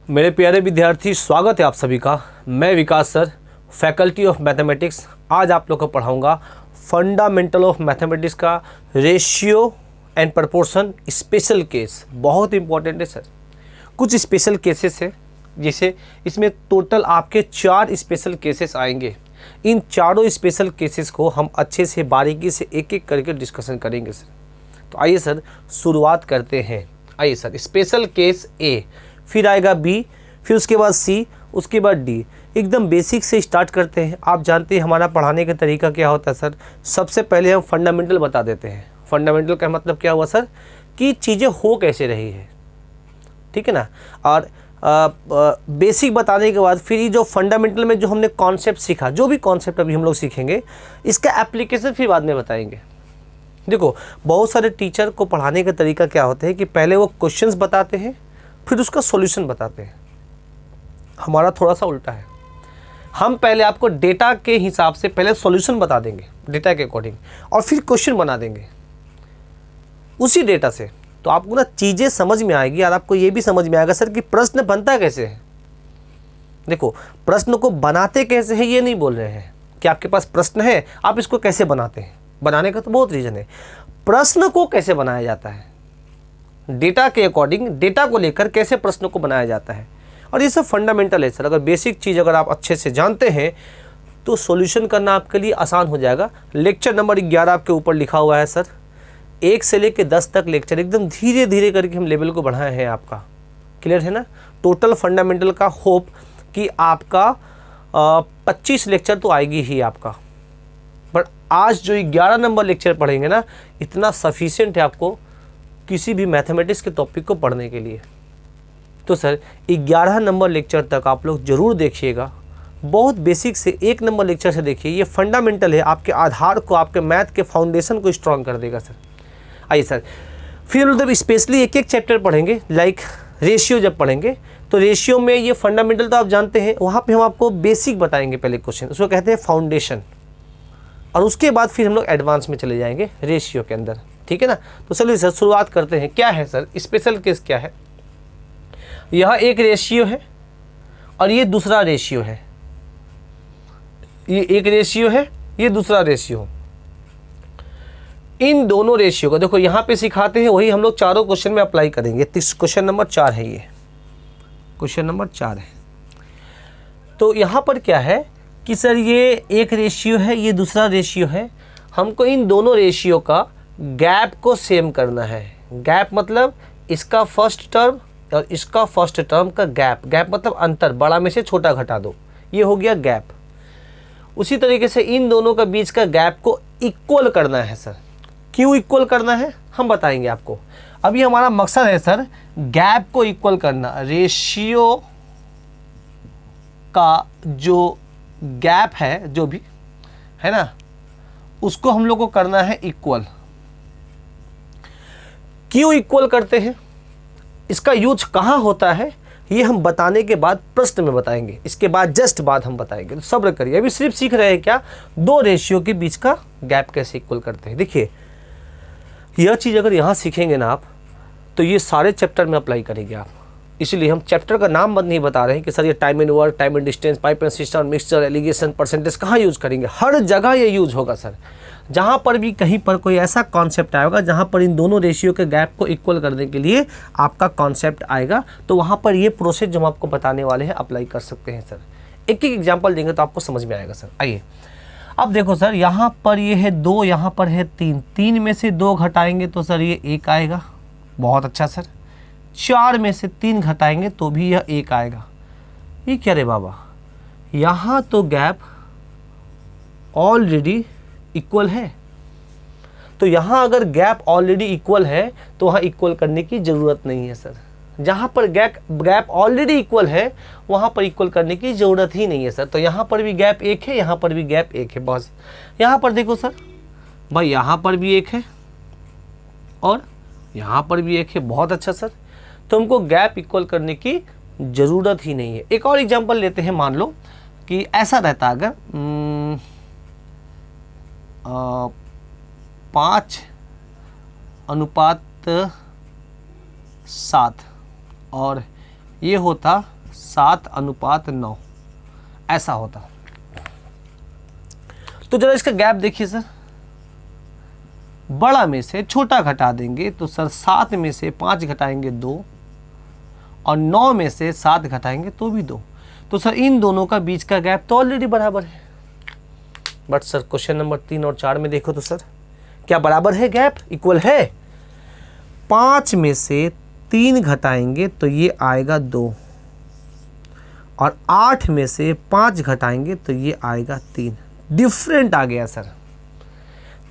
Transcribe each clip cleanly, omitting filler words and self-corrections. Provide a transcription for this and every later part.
मेरे प्यारे विद्यार्थी, स्वागत है आप सभी का। मैं विकास सर, फैकल्टी ऑफ मैथमेटिक्स। आज आप लोग को पढ़ाऊंगा फंडामेंटल ऑफ मैथमेटिक्स का ratio and proportion special case. बहुत इंपॉर्टेंट है सर। कुछ स्पेशल केसेस है, जैसे इसमें टोटल आपके 4 स्पेशल केसेस आएंगे। इन चारों स्पेशल केसेस को हम अच्छे से बारीकी से एक एक करके डिस्कशन करेंगे सर। तो आइए सर शुरुआत करते हैं। आइए सर, स्पेशल केस ए, फिर आएगा बी, फिर उसके बाद सी, उसके बाद डी। एकदम बेसिक से स्टार्ट करते हैं। आप जानते हैं हमारा पढ़ाने का तरीका क्या होता है सर। सबसे पहले हम फंडामेंटल बता देते हैं। फंडामेंटल का मतलब क्या हुआ सर, कि चीज़ें हो कैसे रही है, ठीक है ना। और बेसिक बताने के बाद फिर ये जो फंडामेंटल में जो हमने कॉन्सेप्ट सीखा, जो भी कॉन्सेप्ट अभी हम लोग सीखेंगे, इसका एप्लीकेशन फिर बाद में बताएंगे। देखो, बहुत सारे टीचर को पढ़ाने का तरीका क्या होता है कि पहले वो क्वेश्चंस बताते हैं, फिर उसका सॉल्यूशन बताते हैं। हमारा थोड़ा सा उल्टा है। हम पहले आपको डेटा के हिसाब से पहले सॉल्यूशन बता देंगे डेटा के अकॉर्डिंग, और फिर क्वेश्चन बना देंगे उसी डेटा से। तो आपको ना चीज़ें समझ में आएगी, और आपको ये भी समझ में आएगा सर कि प्रश्न बनता कैसे है। देखो, प्रश्न को बनाते कैसे हैं ये नहीं बोल रहे हैं कि आपके पास प्रश्न है आप इसको कैसे बनाते हैं। बनाने का तो बहुत रीज़न है। प्रश्न को कैसे बनाया जाता है, डेटा के अकॉर्डिंग, डेटा को लेकर कैसे प्रश्न को बनाया जाता है। और ये सब फंडामेंटल है सर। अगर बेसिक चीज़ अगर आप अच्छे से जानते हैं तो सॉल्यूशन करना आपके लिए आसान हो जाएगा। लेक्चर नंबर 11 आपके ऊपर लिखा हुआ है सर। 1 से लेकर 10 तक लेक्चर एकदम धीरे धीरे करके हम लेवल को बढ़ाए हैं। आपका क्लियर है ना। टोटल फंडामेंटल का होप कि आपका 25 लेक्चर तो आएगी ही आपका। बट आज जो 11 नंबर लेक्चर पढ़ेंगे ना, इतना सफिशिएंट है आपको किसी भी मैथमेटिक्स के टॉपिक को पढ़ने के लिए। तो सर 11 नंबर लेक्चर तक आप लोग ज़रूर देखिएगा। बहुत बेसिक से 1 नंबर लेक्चर से देखिए। ये फंडामेंटल है, आपके आधार को, आपके मैथ के फाउंडेशन को स्ट्रॉन्ग कर देगा सर। आइए सर, फिर मतलब स्पेशली एक एक चैप्टर पढ़ेंगे। लाइक रेशियो जब पढ़ेंगे तो रेशियो में ये फंडामेंटल तो आप जानते हैं, वहाँ पर हम आपको बेसिक बताएंगे। पहले क्वेश्चन उसको कहते हैं फाउंडेशन, और उसके बाद फिर हम लोग एडवांस में चले जाएंगे रेशियो के अंदर, ठीक है ना। तो चलिए सर शुरुआत करते हैं। क्या है सर स्पेशल केस, क्या है। यह एक रेशियो है और ये दूसरा रेशियो है। ये एक रेशियो है, ये दूसरा रेशियो। इन दोनों रेशियो को देखो यहाँ पे सिखाते हैं, वही हम लोग चारों क्वेश्चन में अप्लाई करेंगे। क्वेश्चन नंबर 4 है, ये क्वेश्चन नंबर 4 है। तो यहाँ पर क्या है कि सर ये एक रेशियो है, ये दूसरा रेशियो है। हमको इन दोनों रेशियो का गैप को सेम करना है। गैप मतलब इसका फर्स्ट टर्म और इसका फर्स्ट टर्म का गैप। गैप मतलब अंतर, बड़ा में से छोटा घटा दो, ये हो गया गैप। उसी तरीके से इन दोनों का बीच का गैप को इक्वल करना है सर। क्यों इक्वल करना है हम बताएंगे आपको। अभी हमारा मकसद है सर गैप को इक्वल करना। रेशियो का जो गैप है, जो भी है ना, उसको हम लोग को करना है इक्वल। क्यों इक्वल करते हैं, इसका यूज कहाँ होता है, ये हम बताने के बाद प्रश्न में बताएंगे। इसके बाद जस्ट बाद हम बताएंगे। तो सब्र करिए, अभी सिर्फ सीख रहे हैं क्या, दो रेशियो के बीच का गैप कैसे इक्वल करते हैं। देखिए, यह चीज़ अगर यहाँ सीखेंगे ना आप, तो ये सारे चैप्टर में अप्लाई करेंगे आप। इसलिए हम चैप्टर का नाम मत नहीं बता रहे हैं कि सर ये time and work, time and distance, pipe and system, mixture, alligation, percentage कहाँ यूज़ करेंगे। हर जगह ये यूज़ होगा सर। जहाँ पर भी कहीं पर कोई ऐसा कॉन्सेप्ट आएगा जहाँ पर इन दोनों रेशियो के गैप को इक्वल करने के लिए आपका कॉन्सेप्ट आएगा, तो वहाँ पर ये प्रोसेस जो हम आपको बताने वाले हैं अप्लाई कर सकते हैं सर। एक एक एग्जाम्पल देंगे तो आपको समझ में आएगा सर। आइए अब देखो सर, यहाँ पर ये है 2, यहाँ पर है 3। 3 में से 2 घटाएंगे तो सर ये 1 आएगा। बहुत अच्छा सर। 4 में से 3 घटाएंगे तो भी यह 1 आएगा। ये क्या रे बाबा, यहाँ तो गैप ऑलरेडी इक्वल है। तो यहाँ अगर गैप ऑलरेडी इक्वल है तो वहाँ इक्वल करने की ज़रूरत नहीं है सर। जहाँ पर गैप ऑलरेडी इक्वल है वहाँ पर इक्वल करने की ज़रूरत ही नहीं है सर। तो यहाँ पर भी गैप 1 है, यहाँ पर भी गैप 1 है, बस। यहाँ पर देखो सर भाई, यहाँ पर भी 1 है और यहाँ पर भी 1 है। बहुत अच्छा सर। तो हमको गैप इक्वल करने की ज़रूरत ही नहीं है। एक और एग्जांपल लेते हैं। मान लो कि ऐसा रहता अगर 5:7 और ये होता 7:9 ऐसा होता। तो जरा इसका गैप देखिए सर, बड़ा में से छोटा घटा देंगे तो सर 7 में से 5 घटाएंगे 2 और 9 में से 7 घटाएंगे तो भी 2। तो सर इन दोनों का बीच का गैप तो ऑलरेडी बराबर है। बट सर क्वेश्चन नंबर 3 और 4 में देखो तो सर क्या बराबर है, गैप इक्वल है। 5 में से 3 घटाएंगे तो ये आएगा 2 और 8 में से 5 घटाएंगे तो ये आएगा 3। डिफरेंट आ गया सर।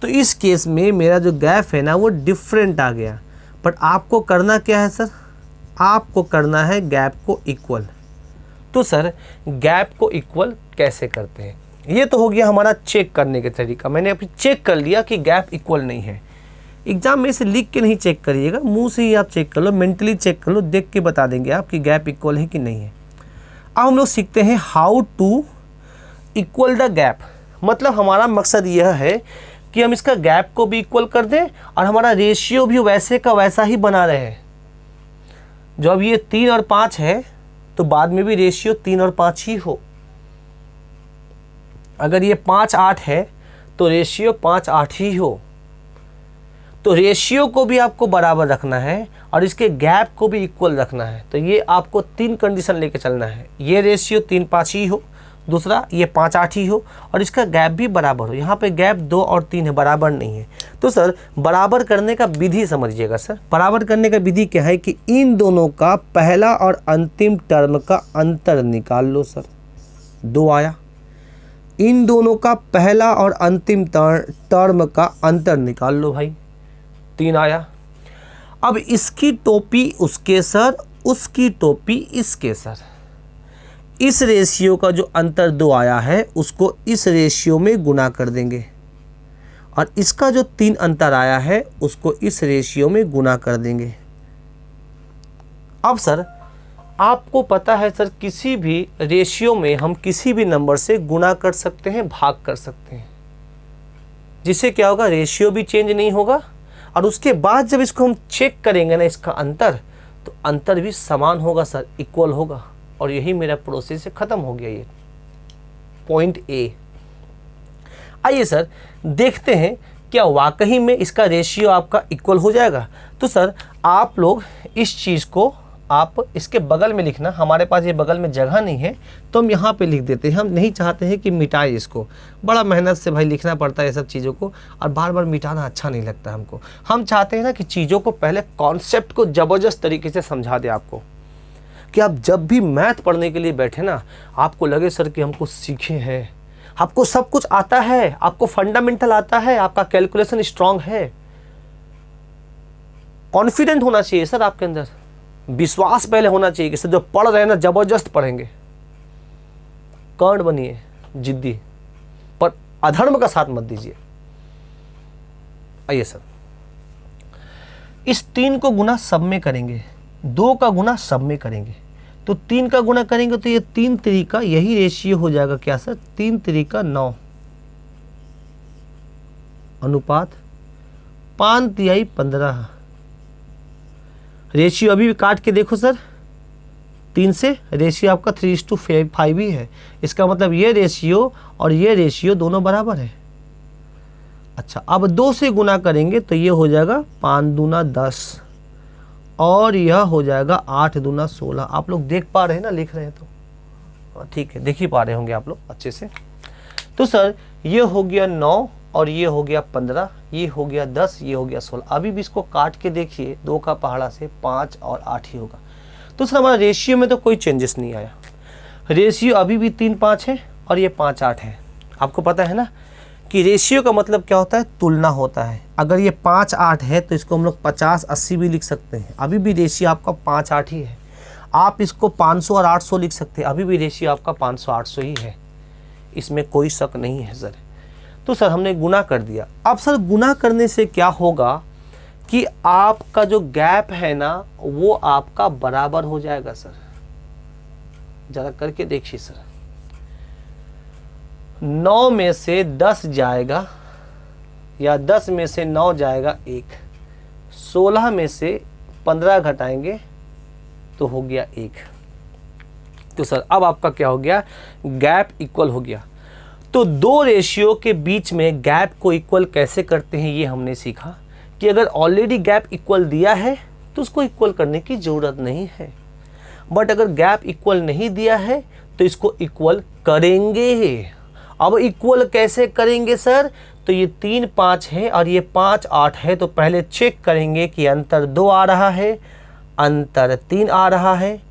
तो इस केस में मेरा जो गैप है ना वो डिफरेंट आ गया। बट आपको करना क्या है सर, आपको करना है गैप को इक्वल। तो सर गैप को इक्वल कैसे करते हैं, ये तो हो गया हमारा चेक करने का तरीका। मैंने अभी चेक कर लिया कि गैप इक्वल नहीं है। एग्जाम में से लिख के नहीं चेक करिएगा, मुंह से ही आप चेक कर लो, मेंटली चेक कर लो, देख के बता देंगे आप कि गैप इक्वल है कि नहीं है। अब हम लोग सीखते हैं how to equal the gap. मतलब हमारा मकसद यह है कि हम इसका गैप को भी इक्वल कर दें और हमारा रेशियो भी वैसे का वैसा ही बना रहे। जो अब ये 3 और 5 है तो बाद में भी रेशियो 3 और 5 ही हो। अगर ये 5-8 है तो रेशियो 5-8 ही हो। तो रेशियो को भी आपको बराबर रखना है और इसके गैप को भी इक्वल रखना है। तो ये आपको 3 कंडीशन लेके चलना है, ये रेशियो 3-5 ही हो, दूसरा ये 5-8 ही हो और इसका गैप भी बराबर हो। यहाँ पे गैप 2 और 3 है, बराबर नहीं है। तो सर बराबर करने का विधि समझिएगा सर। बराबर करने का विधि क्या है कि इन दोनों का पहला और अंतिम टर्म का अंतर निकाल लो सर। 2 आया। इन दोनों का पहला और अंतिम टर्म का अंतर निकाल लो भाई, 3 आया। अब इसकी टोपी उसके सर, उसकी टोपी इसके सर। इस रेशियो का जो अंतर 2 आया है उसको इस रेशियो में गुना कर देंगे और इसका जो 3 अंतर आया है उसको इस रेशियो में गुना कर देंगे। अब सर आपको पता है सर किसी भी रेशियो में हम किसी भी नंबर से गुना कर सकते हैं, भाग कर सकते हैं, जिससे क्या होगा, रेशियो भी चेंज नहीं होगा और उसके बाद जब इसको हम चेक करेंगे ना इसका अंतर, तो अंतर भी समान होगा सर, इक्वल होगा। और यही मेरा प्रोसेस से ख़त्म हो गया। ये पॉइंट ए। आइए सर देखते हैं क्या वाकई में इसका रेशियो आपका इक्वल हो जाएगा। तो सर आप लोग इस चीज़ को आप इसके बगल में लिखना। हमारे पास ये बगल में जगह नहीं है तो हम यहाँ पे लिख देते हैं। हम नहीं चाहते हैं कि मिटाए इसको, बड़ा मेहनत से भाई लिखना पड़ता है ये सब चीज़ों को और बार बार मिटाना अच्छा नहीं लगता हमको। हम चाहते हैं ना कि चीज़ों को पहले कॉन्सेप्ट को ज़बरदस्त तरीके से समझा दे आपको, कि आप जब भी मैथ पढ़ने के लिए बैठे ना आपको लगे सर कि हमको सीखे हैं, आपको सब कुछ आता है, आपको फंडामेंटल आता है, आपका कैलकुलेशन स्ट्रांग है। कॉन्फिडेंट होना चाहिए सर आपके अंदर, विश्वास पहले होना चाहिए कि सर जो पढ़ रहे हैं ना जबरदस्त पढ़ेंगे। कर्ण बनिए जिद्दी, पर अधर्म का साथ मत दीजिए। आइए सर इस 3 को गुना सब में करेंगे, 2 का गुना सब में करेंगे, तो 3 का गुना करेंगे तो ये 3 तरीका यही रेशियो हो जाएगा क्या सर, 3 तरीका 9 अनुपात 5 तिहाई 15। रेशियो अभी भी काट के देखो सर, 3 से रेशियो आपका 3:5 ही है। इसका मतलब ये रेशियो और ये रेशियो दोनों बराबर है। अच्छा अब 2 से गुना करेंगे तो ये हो जाएगा 5 दूना 10 और यह हो जाएगा 8 दूना 16। आप लोग देख पा रहे हैं ना, लिख रहे हैं तो ठीक है, देख ही पा रहे होंगे आप लोग अच्छे से। तो सर ये हो गया 9 और ये हो गया 15, ये हो गया 10, ये हो गया 16। अभी भी इसको काट के देखिए, 2 का पहाड़ा से 5 और 8 ही होगा। तो सर हमारा रेशियो में तो कोई चेंजेस नहीं आया, रेशियो अभी भी 3-5 है और ये 5-8 है। आपको पता है ना कि रेशियो का मतलब क्या होता है, तुलना होता है। अगर ये 5-8 है तो इसको हम लोग 50-80 भी लिख सकते हैं, अभी भी रेशियो आपका 5-8 ही है। आप इसको 500 और 800 लिख सकते हैं, अभी भी रेशियो आपका 500-800 ही है, इसमें कोई शक नहीं है सर। तो सर हमने गुना कर दिया। अब सर गुना करने से क्या होगा कि आपका जो गैप है ना वो आपका बराबर हो जाएगा सर। जरा करके देखिए सर, 9 में से 10 जाएगा या 10 में से 9 जाएगा 1, 16 में से 15 घटाएंगे तो हो गया 1। तो सर अब आपका क्या हो गया, गैप इक्वल हो गया। तो दो रेशियो के बीच में गैप को इक्वल कैसे करते हैं ये हमने सीखा कि अगर ऑलरेडी गैप इक्वल दिया है तो उसको इक्वल करने की ज़रूरत नहीं है, बट अगर गैप इक्वल नहीं दिया है तो इसको इक्वल करेंगे। अब इक्वल कैसे करेंगे सर, तो ये 3 5 है और ये 5 8 है, तो पहले चेक करेंगे कि अंतर 2 आ रहा है, अंतर 3 आ रहा है।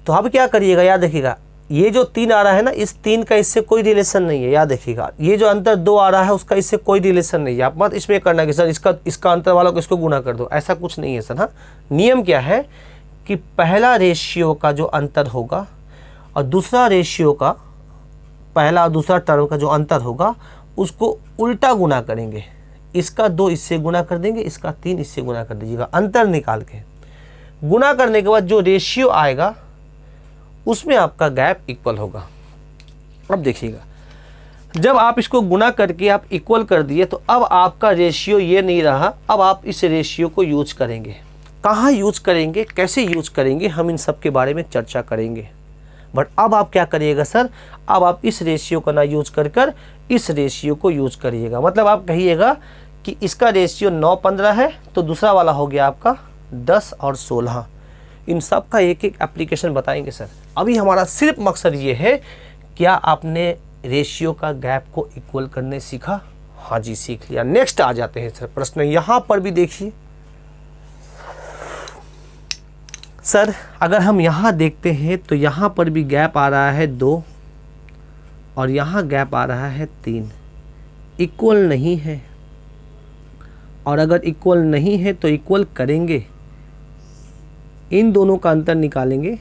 तो अब क्या करिएगा, याद रखिएगा ये जो 3 आ रहा है ना, इस 3 का इससे कोई रिलेशन नहीं है, याद रखिएगा। ये जो अंतर 2 आ रहा है उसका इससे कोई रिलेशन नहीं है। आप मत इसमें करना कि सर इसका अंतर वाला को इसको गुना कर दो, ऐसा कुछ नहीं है सर। हाँ, नियम क्या है कि पहला रेशियो का जो अंतर होगा और दूसरा रेशियो का, पहला और दूसरा टर्म का जो अंतर होगा उसको उल्टा गुना करेंगे। इसका 2 इससे गुना कर देंगे, इसका 3 इससे गुना कर दीजिएगा। अंतर निकाल के गुना करने के बाद जो रेशियो आएगा उसमें आपका गैप इक्वल होगा। अब देखिएगा, जब आप इसको गुना करके आप इक्वल कर दिए तो अब आपका रेशियो ये नहीं रहा। अब आप इस रेशियो को यूज करेंगे, कहाँ यूज करेंगे, कैसे यूज करेंगे, हम इन सब के बारे में चर्चा करेंगे। बट अब आप क्या करिएगा सर, अब आप इस रेशियो को ना यूज कर इस रेशियो को यूज करिएगा। मतलब आप कहिएगा कि इसका रेशियो 9 15 है, तो दूसरा वाला हो गया आपका 10 और 16। इन सब का एक एक एप्लीकेशन बताएंगे सर। अभी हमारा सिर्फ मकसद ये है, क्या आपने रेशियो का गैप को इक्वल करने सीखा? हाँ जी, सीख लिया। नेक्स्ट आ जाते हैं सर प्रश्न। यहाँ पर भी देखिए सर, अगर हम यहाँ देखते हैं तो यहाँ पर भी गैप आ रहा है 2 और यहाँ गैप आ रहा है 3, इक्वल नहीं है। और अगर इक्वल नहीं है तो इक्वल करेंगे, इन दोनों का अंतर निकालेंगे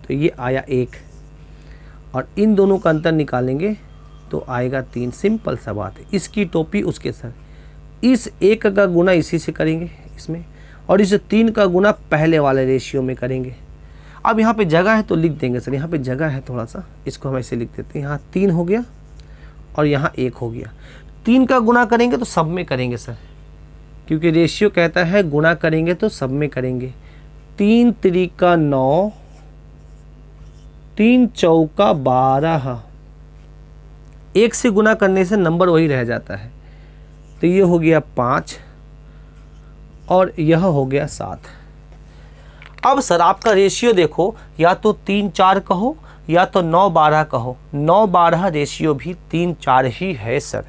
तो ये आया 1 और इन दोनों का अंतर निकालेंगे तो आएगा 3। सिंपल सा बात है। इसकी टोपी उसके सर, इस 1 का गुना इसी से करेंगे इसमें, और इस 3 का गुना पहले वाले रेशियो में करेंगे। अब यहाँ पे जगह है तो लिख देंगे सर, यहाँ पे जगह है थोड़ा सा, इसको हम ऐसे लिख देते हैं। यहाँ 3 हो गया और यहाँ 1 हो गया। 3 का गुना करेंगे तो सब में करेंगे सर, क्योंकि रेशियो कहता है गुना करेंगे तो सब में करेंगे। 3 त्रिका 9, 3 चौका 12। 1 से गुना करने से नंबर वही रह जाता है, तो ये हो गया 5 और यह हो गया 7। अब सर आपका रेशियो देखो, या तो 3 4 कहो या तो 9 12 कहो, 9 12 रेशियो भी 3 4 ही है सर।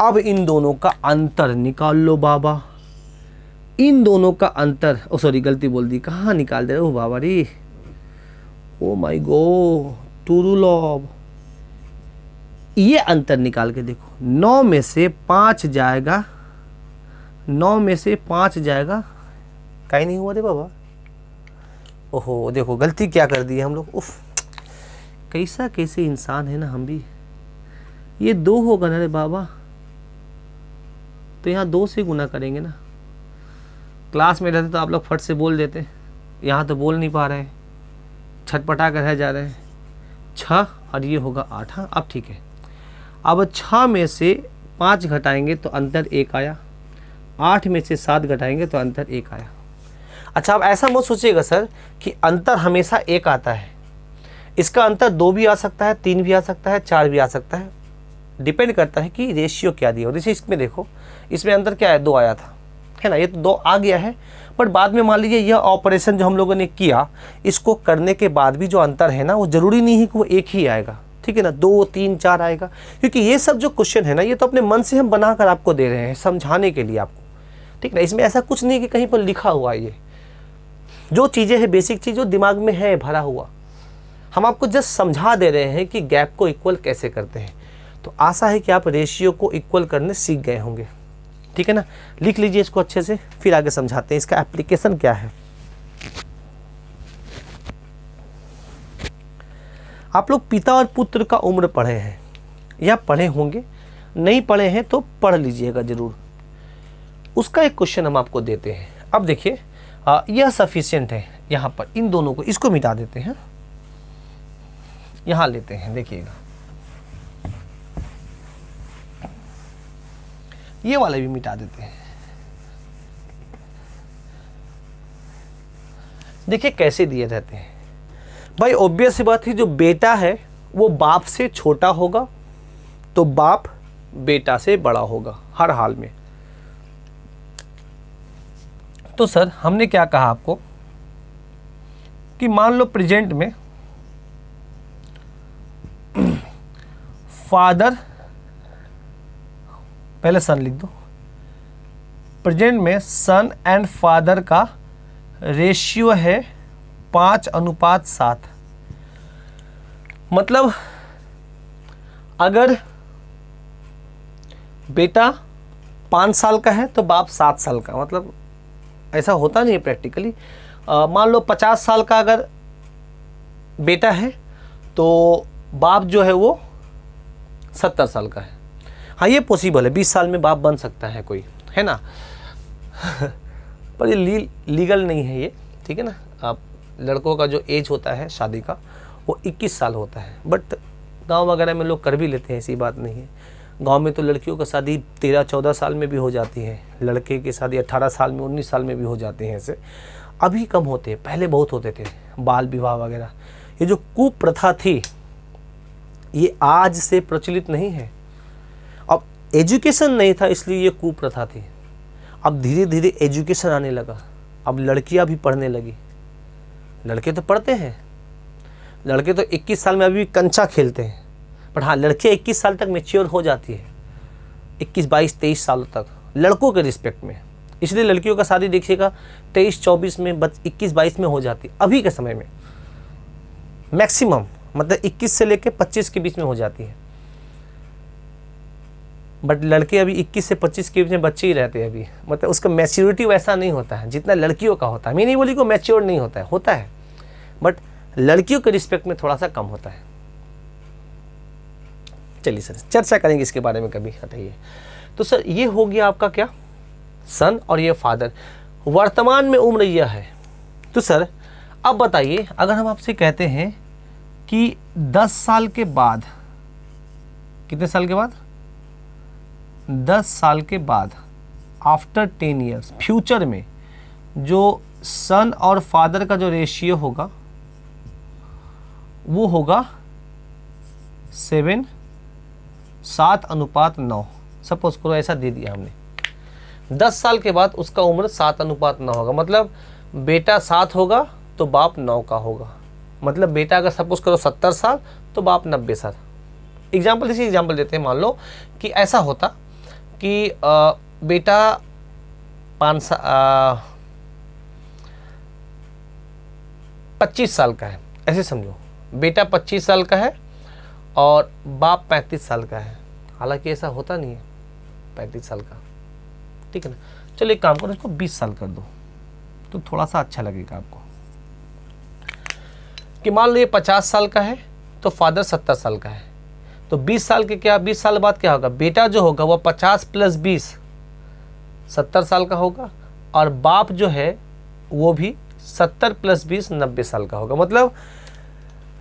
अब इन दोनों का अंतर निकाल लो बाबा। इन दोनों का अंतर, ओ सॉरी गलती बोल दी, कहाँ निकाल दे रहे हो बाबा रे, oh my God, true lobe. ये अंतर निकाल के देखो, 9 में से 5 जाएगा, 9 में से 5 जाएगा, कहीं नहीं हुआ रे बाबा। ओहो देखो गलती क्या कर दी है हम लोग, उफ कैसे इंसान है ना हम भी। ये 2 होगा ना रे बाबा, तो यहाँ 2 से गुना करेंगे ना। क्लास में रहते तो आप लोग फट से बोल देते, यहाँ तो बोल नहीं पा रहे हैं, छटपटा कर रह जा रहे हैं। 6 और ये होगा 8। हाँ अब ठीक है। अब 6 में से 5 घटाएंगे तो अंतर 1 आया, 8 में से 7 घटाएंगे तो अंतर 1 आया। अच्छा, अब ऐसा मत सोचिएगा सर कि अंतर हमेशा 1 आता है। इसका अंतर 2 भी आ सकता है, 3 भी आ सकता है, 4 भी आ सकता है, डिपेंड करता है कि रेशियो क्या दिया हो। जैसे इसमें देखो, इसमें अंतर क्या है, 2 आया था, है ना, ये तो 2 आ गया है। बट बाद में मान लीजिए यह ऑपरेशन जो हम लोगों ने किया, इसको करने के बाद भी जो अंतर है ना, वो ज़रूरी नहीं है कि वो 1 ही आएगा, ठीक है ना, 2 3 4 आएगा। क्योंकि ये सब जो क्वेश्चन है ना, ये तो अपने मन से हम बना कर आपको दे रहे हैं, समझाने के लिए आपको, ठीक ना। इसमें ऐसा कुछ नहीं कि कहीं पर लिखा हुआ है। ये जो चीज़ें हैं, बेसिक चीज़ जो दिमाग में है भरा हुआ, हम आपको जस्ट समझा दे रहे हैं कि गैप को इक्वल कैसे करते हैं। तो आशा है कि आप रेशियो को इक्वल करने सीख गए होंगे, ठीक है ना। लिख लीजिए इसको अच्छे से, फिर आगे समझाते हैं इसका एप्लीकेशन क्या है। आप लोग पिता और पुत्र का उम्र पढ़े हैं या पढ़े होंगे, नहीं पढ़े हैं तो पढ़ लीजिएगा ज़रूर। उसका एक क्वेश्चन हम आपको देते हैं। अब देखिए, यह सफिशिएंट है। यहाँ पर इन दोनों को, इसको मिटा देते हैं, यहाँ लेते हैं, देखिएगा ये वाले भी मिटा देते हैं। देखिए कैसे दिए रहते हैं। भाई ऑब्वियस सी बात है, जो बेटा है वो बाप से छोटा होगा तो बाप बेटा से बड़ा होगा हर हाल में। तो सर हमने क्या कहा आपको कि मान लो प्रेजेंट में फादर, पहले सन लिख दो, प्रेजेंट में सन एंड फादर का रेशियो है 5:7। मतलब अगर बेटा 5 साल का है तो बाप 7 साल का, मतलब ऐसा होता नहीं है प्रैक्टिकली। मान लो 50 साल का अगर बेटा है तो बाप जो है वो 70 साल का है। हाँ ये पॉसिबल है, 20 साल में बाप बन सकता है कोई, है ना। पर ये लीगल नहीं है ये, ठीक है ना। आप लड़कों का जो एज होता है शादी का वो 21 साल होता है, बट गांव वगैरह में लोग कर भी लेते हैं, ऐसी बात नहीं है। गांव में तो लड़कियों का शादी 13-14 साल में भी हो जाती है, लड़के की शादी 18 साल में 19 साल में भी हो जाते हैं। ऐसे अभी कम होते हैं, पहले बहुत होते थे बाल विवाह वगैरह। ये जो कुप्रथा थी ये आज से प्रचलित नहीं है। अब एजुकेशन नहीं था इसलिए ये कुप्रथा थी। अब धीरे धीरे एजुकेशन आने लगा, अब लड़कियां भी पढ़ने लगी। लड़के तो पढ़ते हैं, लड़के तो 21 साल में अभी भी कंचा खेलते हैं, पर हाँ लड़के 21 साल तक मैच्योर हो जाती है, 21, 22, 23 सालों तक लड़कों के रिस्पेक्ट में। इसलिए लड़कियों का शादी देखिएगा 23-24 में, 21-22 में हो जाती है अभी के समय में मैक्सिमम, मतलब 21 से लेकर 25 के बीच में हो जाती है। बट लड़के अभी 21 से 25 के बीच में बच्चे ही रहते हैं अभी, मतलब उसका मैच्योरिटी वैसा नहीं होता है जितना लड़कियों का होता है। मैं नहीं बोली को मैच्योर नहीं होता है, होता है, बट लड़कियों के रिस्पेक्ट में थोड़ा सा कम होता है। चलिए सर चर्चा करेंगे इसके बारे में कभी, हटाइए। तो सर ये हो गया आपका क्या, सन, और ये फादर। वर्तमान में उम्र यह है। तो सर अब बताइए, अगर हम आपसे कहते हैं कि 10 साल के बाद, कितने साल के बाद, 10 साल के बाद, आफ्टर 10 ईयर्स, फ्यूचर में जो सन और फादर का जो रेशियो होगा वो होगा 7:9। सपोज करो ऐसा दे दिया हमने, 10 साल के बाद उसका उम्र 7:9 होगा, मतलब बेटा 7 होगा तो बाप 9 का होगा। मतलब बेटा अगर सपोज करो 70 साल तो बाप 90 साल। एग्जाम्पल, इसी एग्जाम्पल देते हैं। मान लो कि ऐसा होता कि बेटा 25 साल का है, ऐसे समझो, बेटा 25 साल का है और बाप 35 साल का है। हालांकि ऐसा होता नहीं है 35 साल का, ठीक है ना। चलो एक काम करो, इसको 20 साल कर दो तो थोड़ा सा अच्छा लगेगा आपको। कि मान लो ये 50 साल का है तो फादर 70 साल का है, तो 20 साल के क्या, 20 साल बाद क्या होगा, बेटा जो होगा वो 50 + 20 70 साल का होगा, और बाप जो है वो भी 70 + 20 90 साल का होगा। मतलब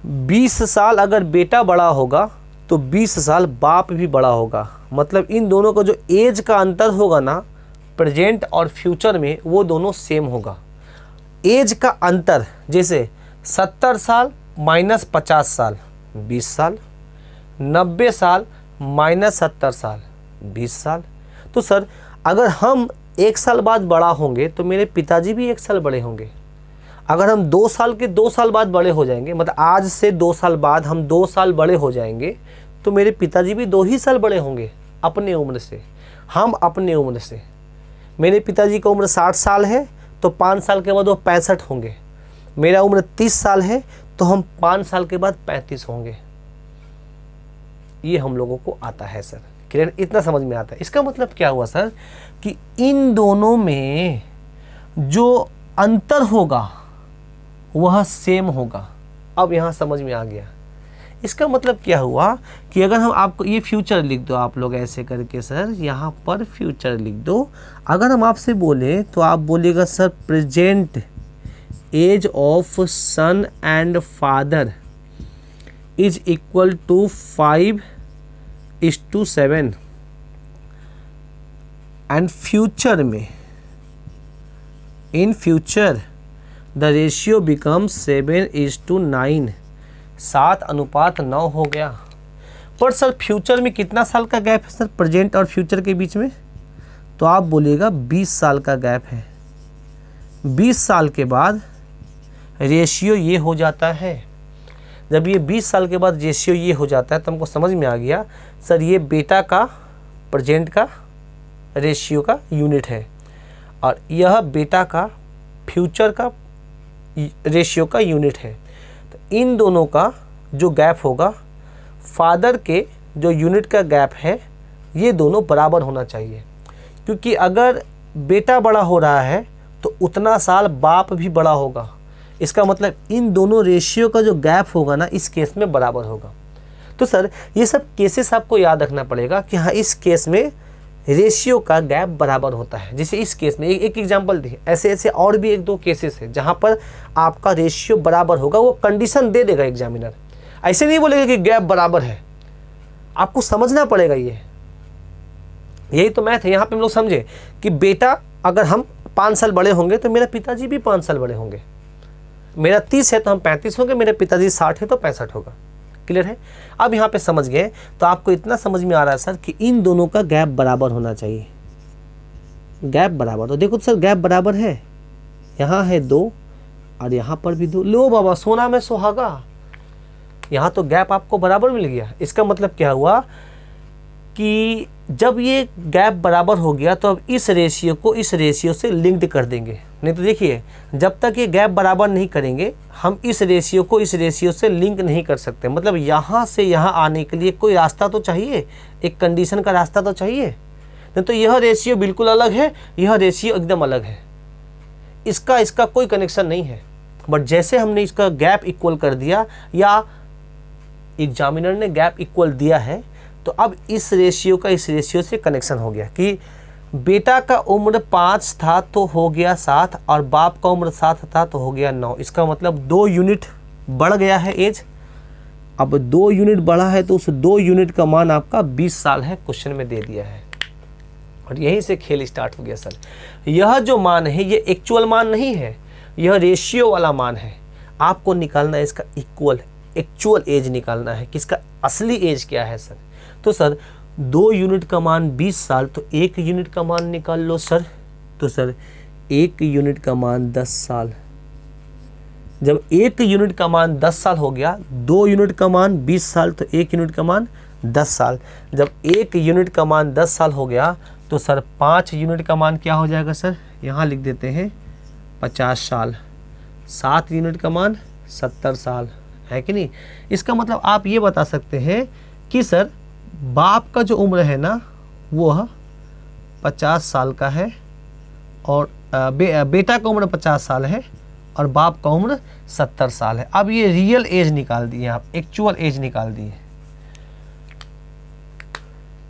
20 साल अगर बेटा बड़ा होगा तो 20 साल बाप भी बड़ा होगा। मतलब इन दोनों का जो एज का अंतर होगा ना, प्रेजेंट और फ्यूचर में, वो दोनों सेम होगा। एज का अंतर जैसे 70 साल - 50 साल 20 साल, 90 साल - 70 साल 20 साल। तो सर अगर हम 1 साल बाद बड़ा होंगे तो मेरे पिताजी भी 1 साल बड़े होंगे। अगर हम 2 साल के 2 साल बाद बड़े हो जाएंगे, मतलब आज से 2 साल बाद हम 2 साल बड़े हो जाएंगे, तो मेरे पिताजी भी 2 ही साल बड़े होंगे अपने उम्र से, हम अपने उम्र से। मेरे पिताजी का उम्र 60 साल है तो 5 साल के बाद वो 65 होंगे। मेरा उम्र 30 साल है तो हम 5 साल के बाद 35 होंगे। ये हम लोगों को आता है सर, क्लियर, इतना समझ में आता है। इसका मतलब क्या हुआ सर कि इन दोनों में जो अंतर होगा वह सेम होगा। अब यहाँ समझ में आ गया। इसका मतलब क्या हुआ कि अगर हम आपको ये फ्यूचर लिख दो, आप लोग ऐसे करके सर यहाँ पर फ्यूचर लिख दो। अगर हम आपसे बोले तो आप बोलिएगा sir present age of son and father is equal to 5:7, and future में, in future the ratio becomes 7:9, 7:9 हो गया। पर सर फ्यूचर में कितना साल का गैप है सर, प्रेजेंट और फ्यूचर के बीच में? तो आप बोलिएगा 20 साल का गैप है। 20 साल के बाद रेशियो ये हो जाता है। जब ये 20 साल के बाद रेशियो ये हो जाता है तो हमको समझ में आ गया सर ये बेटा का प्रेजेंट का रेशियो का यूनिट है और यह बेटा का फ्यूचर का रेशियो का यूनिट है। तो इन दोनों का जो गैप होगा, फादर के जो यूनिट का गैप है, ये दोनों बराबर होना चाहिए। क्योंकि अगर बेटा बड़ा हो रहा है तो उतना साल बाप भी बड़ा होगा। इसका मतलब इन दोनों रेशियो का जो गैप होगा ना, इस केस में बराबर होगा। तो सर ये सब केसेस आपको याद रखना पड़ेगा कि हाँ इस केस में रेशियो का गैप बराबर होता है। जैसे इस केस में एक एग्जांपल दी, ऐसे ऐसे और भी 1-2 केसेस है जहाँ पर आपका रेशियो बराबर होगा। वो कंडीशन दे देगा एग्जामिनर, ऐसे नहीं बोलेगा कि गैप बराबर है। आपको समझना पड़ेगा यही तो मैथ है। यहाँ पे हम लोग समझे कि बेटा अगर हम 5 साल बड़े होंगे तो मेरा पिताजी भी 5 साल बड़े होंगे। मेरा 30 है तो हम 35 होंगे, मेरे पिताजी 60 है तो 65 होगा। क्लियर है? अब यहाँ पे समझ गए तो आपको इतना समझ में आ रहा है सर कि इन दोनों का गैप बराबर होना चाहिए। गैप बराबर, तो देखो सर गैप बराबर है, यहाँ है 2 और यहाँ पर भी 2। लो बाबा सोना में सुहागा, यहाँ तो गैप आपको बराबर मिल गया। इसका मतलब क्या हुआ कि जब ये गैप बराबर हो गया तो अब इस रेशियो को इस रेशियो से लिंक्ड कर देंगे। नहीं तो देखिए जब तक ये गैप बराबर नहीं करेंगे हम इस रेशियो को इस रेशियो से लिंक नहीं कर सकते। मतलब यहाँ से यहाँ आने के लिए कोई रास्ता तो चाहिए, एक कंडीशन का रास्ता तो चाहिए। नहीं तो यह रेशियो बिल्कुल अलग है, यह रेशियो एकदम अलग है, इसका कोई कनेक्शन नहीं है। बट जैसे हमने इसका गैप इक्वल कर दिया या एग्जामिनर ने गैप इक्वल दिया है तो अब इस रेशियो का इस रेशियो से कनेक्शन हो गया कि बेटा का उम्र 5 था तो हो गया 7 और बाप का उम्र 7 था तो हो गया 9। इसका मतलब 2 यूनिट बढ़ गया है एज। अब 2 यूनिट बढ़ा है तो उस 2 यूनिट का मान आपका 20 साल है, क्वेश्चन में दे दिया है। और यहीं से खेल स्टार्ट हो गया सर। यह जो मान है ये एक्चुअल मान नहीं है, यह रेशियो वाला मान है। आपको निकालना है इसका इक्वल एक्चुअल एज निकालना है कि इसका असली एज क्या है सर। तो सर 2 यूनिट का मान 20 साल, तो 1 यूनिट का मान निकाल लो सर। तो सर 1 यूनिट का मान 10 साल। जब 1 यूनिट का मान 10 साल हो गया, 2 यूनिट का मान 20 साल तो 1 यूनिट का मान 10 साल। जब 1 यूनिट का मान 10 साल हो गया तो सर 5 यूनिट का मान क्या हो जाएगा सर, यहाँ लिख देते हैं 50 साल। 7 यूनिट का मान 70 साल, है कि नहीं? इसका मतलब आप ये बता सकते हैं कि सर बाप का जो उम्र है ना वह 50 साल का है और बेटा का उम्र 50 साल है और बाप का उम्र 70 साल है। अब ये रियल एज निकाल दिए आप, एक्चुअल एज निकाल दिए।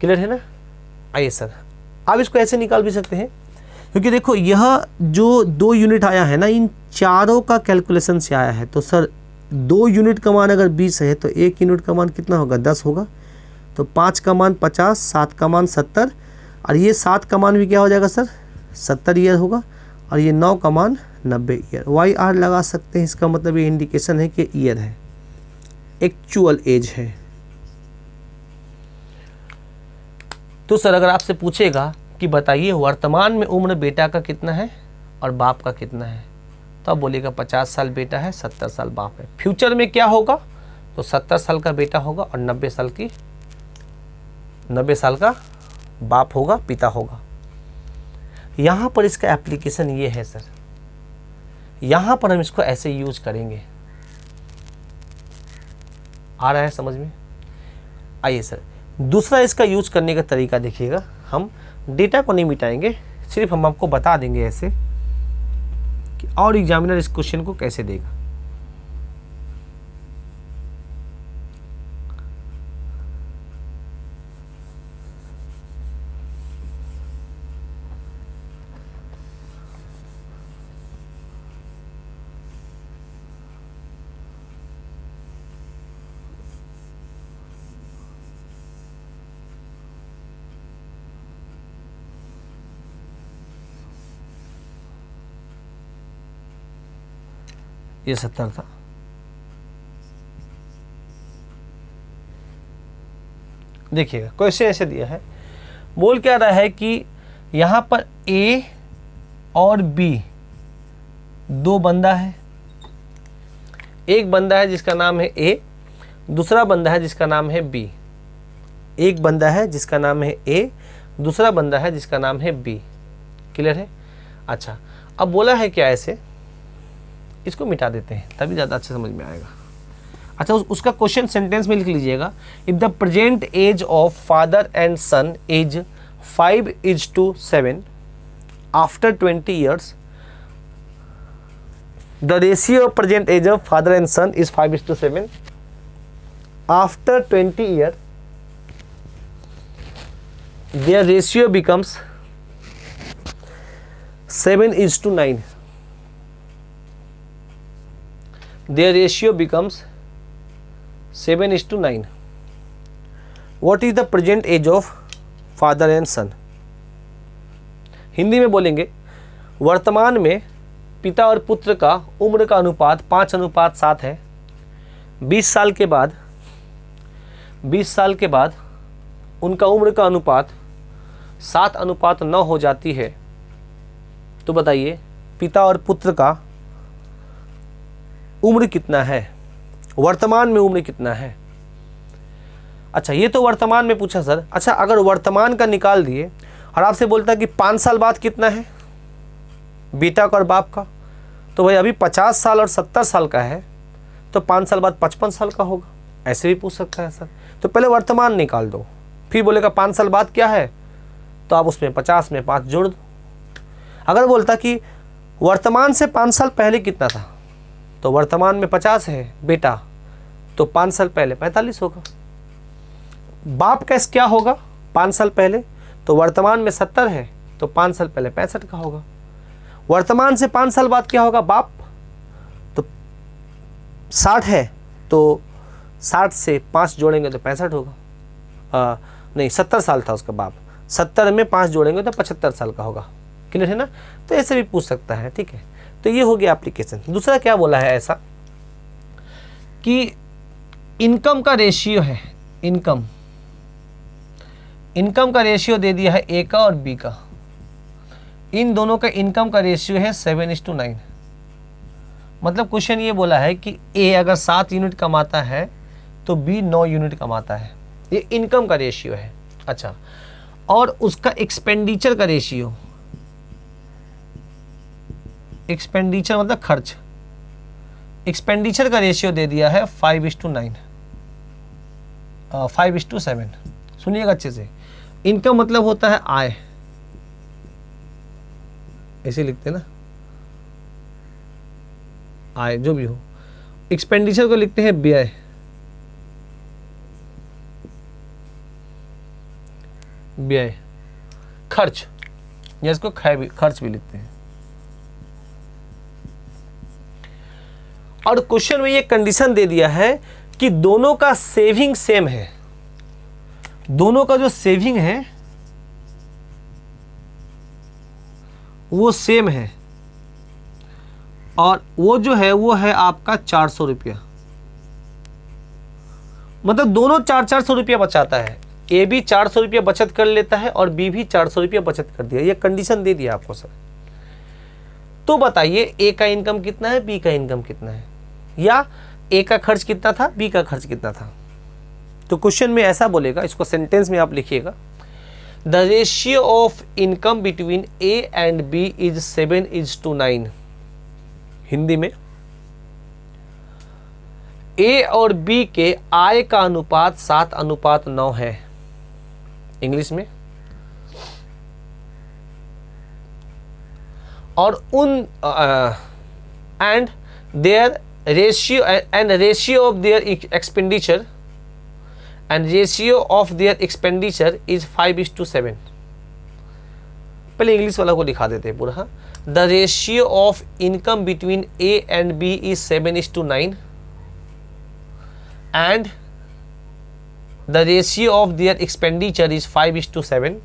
क्लियर है ना? आइए सर आप इसको ऐसे निकाल भी सकते हैं क्योंकि देखो यह जो 2 यूनिट आया है ना इन चारों का कैलकुलेशन से आया है। तो सर 2 यूनिट का मान अगर 20 है तो 1 यूनिट का मान कितना होगा, 10 होगा। तो 5 का मान 50, 7 का मान 70 और ये 7 का मान भी क्या हो जाएगा सर, 70 ईयर होगा और ये 9 का मान 90 ईयर। वाई आर लगा सकते हैं, इसका मतलब ये इंडिकेशन है कि ईयर है, एक्चुअल एज है। तो सर अगर आपसे पूछेगा कि बताइए वर्तमान में उम्र बेटा का कितना है और बाप का कितना है, तो आप बोलिएगा 50 साल बेटा है, 70 साल बाप है। फ्यूचर में क्या होगा, तो 70 साल का बेटा होगा और 90 साल का बाप होगा, पिता होगा। यहाँ पर इसका एप्लीकेशन ये है सर, यहाँ पर हम इसको ऐसे यूज करेंगे। आ रहा है समझ में? आइए सर दूसरा इसका यूज करने का तरीका देखिएगा। हम डेटा को नहीं मिटाएंगे, सिर्फ हम आपको बता देंगे ऐसे कि और एग्जामिनर इस क्वेश्चन को कैसे देगा। ये 70 था। देखिएगा क्वेश्चन ऐसे दिया है, बोल क्या रहा है कि यहाँ पर ए और बी दो बंदा है। एक बंदा है जिसका नाम है ए, दूसरा बंदा है जिसका नाम है बी। एक बंदा है जिसका नाम है ए, दूसरा बंदा है जिसका नाम है बी। क्लियर है? अच्छा, अब बोला है क्या ऐसे, इसको मिटा देते हैं तभी ज़्यादा अच्छे समझ में आएगा। अच्छा, उसका क्वेश्चन सेंटेंस में लिख लीजिएगा। If the present age of father and son age 5:7 after 20 years, the ratio of present age of father and son is 5:7. After 20 years, their ratio becomes 7:9. Their ratio becomes 7:9. What is the present age of father and son? Hindi में बोलेंगे, वर्तमान में पिता और पुत्र का उम्र का अनुपात 5:7 है। 20 साल के बाद उनका उम्र का अनुपात 7:9 हो जाती है। तो बताइए पिता और पुत्र का उम्र कितना है, वर्तमान में उम्र कितना है। अच्छा, ये तो वर्तमान में पूछा सर। अच्छा, अगर वर्तमान का निकाल दिए और आपसे बोलता है कि 5 साल बाद कितना है बेटा का और बाप का, तो भाई अभी 50 साल और 70 साल का है, तो 5 साल बाद 55 साल का होगा। ऐसे भी पूछ सकता है सर। तो पहले वर्तमान निकाल दो, फिर बोलेगा 5 साल बाद क्या है, तो आप उसमें 50 में 5 जोड़ दो। अगर बोलता कि वर्तमान से 5 साल पहले कितना था, तो वर्तमान में 50 है बेटा, तो 5 साल पहले 45 होगा। बाप का क्या होगा 5 साल पहले, तो वर्तमान में 70 है, तो 5 साल पहले 65 का होगा। वर्तमान से 5 साल बाद क्या होगा बाप, तो 60 है, तो 60 से 5 जोड़ेंगे तो 65 होगा। नहीं, 70 साल था उसका बाप, 70 में 5 जोड़ेंगे तो 75 साल का होगा। क्लियर है ना? तो ऐसे भी पूछ सकता है। ठीक है, तो ये हो गया एप्लीकेशन। दूसरा क्या बोला है ऐसा कि इनकम का रेशियो है, इनकम का रेशियो दे दिया है ए का और बी का। इन दोनों का इनकम का रेशियो है 7:9। मतलब क्वेश्चन ये बोला है कि ए अगर 7 यूनिट कमाता है तो बी 9 यूनिट कमाता है। ये इनकम का रेशियो है। अच्छा, और उसका एक्सपेंडिचर का रेशियो, एक्सपेंडिचर मतलब खर्च, एक्सपेंडिचर का रेशियो दे दिया है 5:7। सुनिएगा अच्छे से। इनकम मतलब होता है आय, ऐसे लिखते हैं ना, आय जो भी हो। एक्सपेंडिचर को लिखते हैं व्यय, खर्च, या इसको खर्च भी लिखते हैं। और क्वेश्चन में ये कंडीशन दे दिया है कि दोनों का सेविंग सेम है। दोनों का जो सेविंग है वो सेम है, और वो जो है वो है आपका 400 रुपया। मतलब दोनों 400 रुपया बचाता है। ए भी 400 रुपया बचत कर लेता है और बी भी 400 रुपया बचत कर दिया। ये कंडीशन दे दिया आपको सर। तो बताइए ए का इनकम कितना है, बी का इनकम कितना है, या ए का खर्च कितना था, बी का खर्च कितना था। तो क्वेश्चन में ऐसा बोलेगा, इसको सेंटेंस में आप लिखिएगा, the ratio of income between A and B is 7:9। Hindi में ए और बी के आय का अनुपात 7:9 है। इंग्लिश में, और उन and their ratio and ratio of their expenditure and ratio of their expenditure is 5:7। पहले इंग्लिश वाला को दिखा देते हैं पूरा। The ratio of income between A and B is 7:9 and the ratio of their expenditure is 5:7।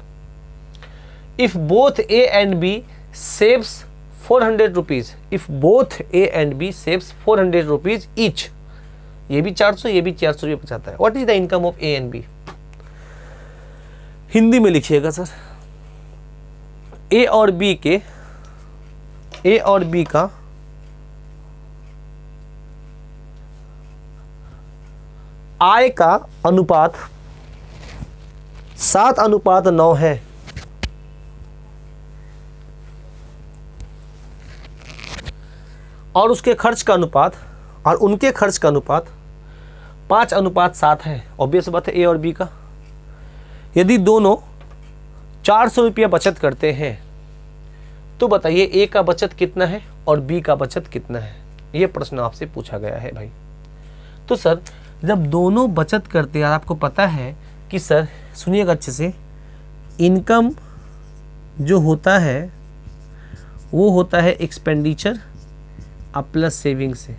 If both A and B saves 400 rupees if both A and B saves 400 rupees each. ये भी 400, ये भी 400 रुपये बचाता है। What is the income of A and B? Hindi में लिखिएगा sir. ए और बी का आय का अनुपात 7:9 है। और उसके खर्च का अनुपात और उनके खर्च का अनुपात 5:7 है। ऑब्वियस बात है ए और बी का। यदि दोनों 400 रुपया बचत करते हैं तो बताइए ए का बचत कितना है और बी का बचत कितना है? ये प्रश्न आपसे पूछा गया है भाई। तो सर जब दोनों बचत करते हैं, आपको पता है कि सर सुनिएगा अच्छे से, इनकम जो होता है वो होता है एक्सपेंडिचर अब प्लस सेविंग से।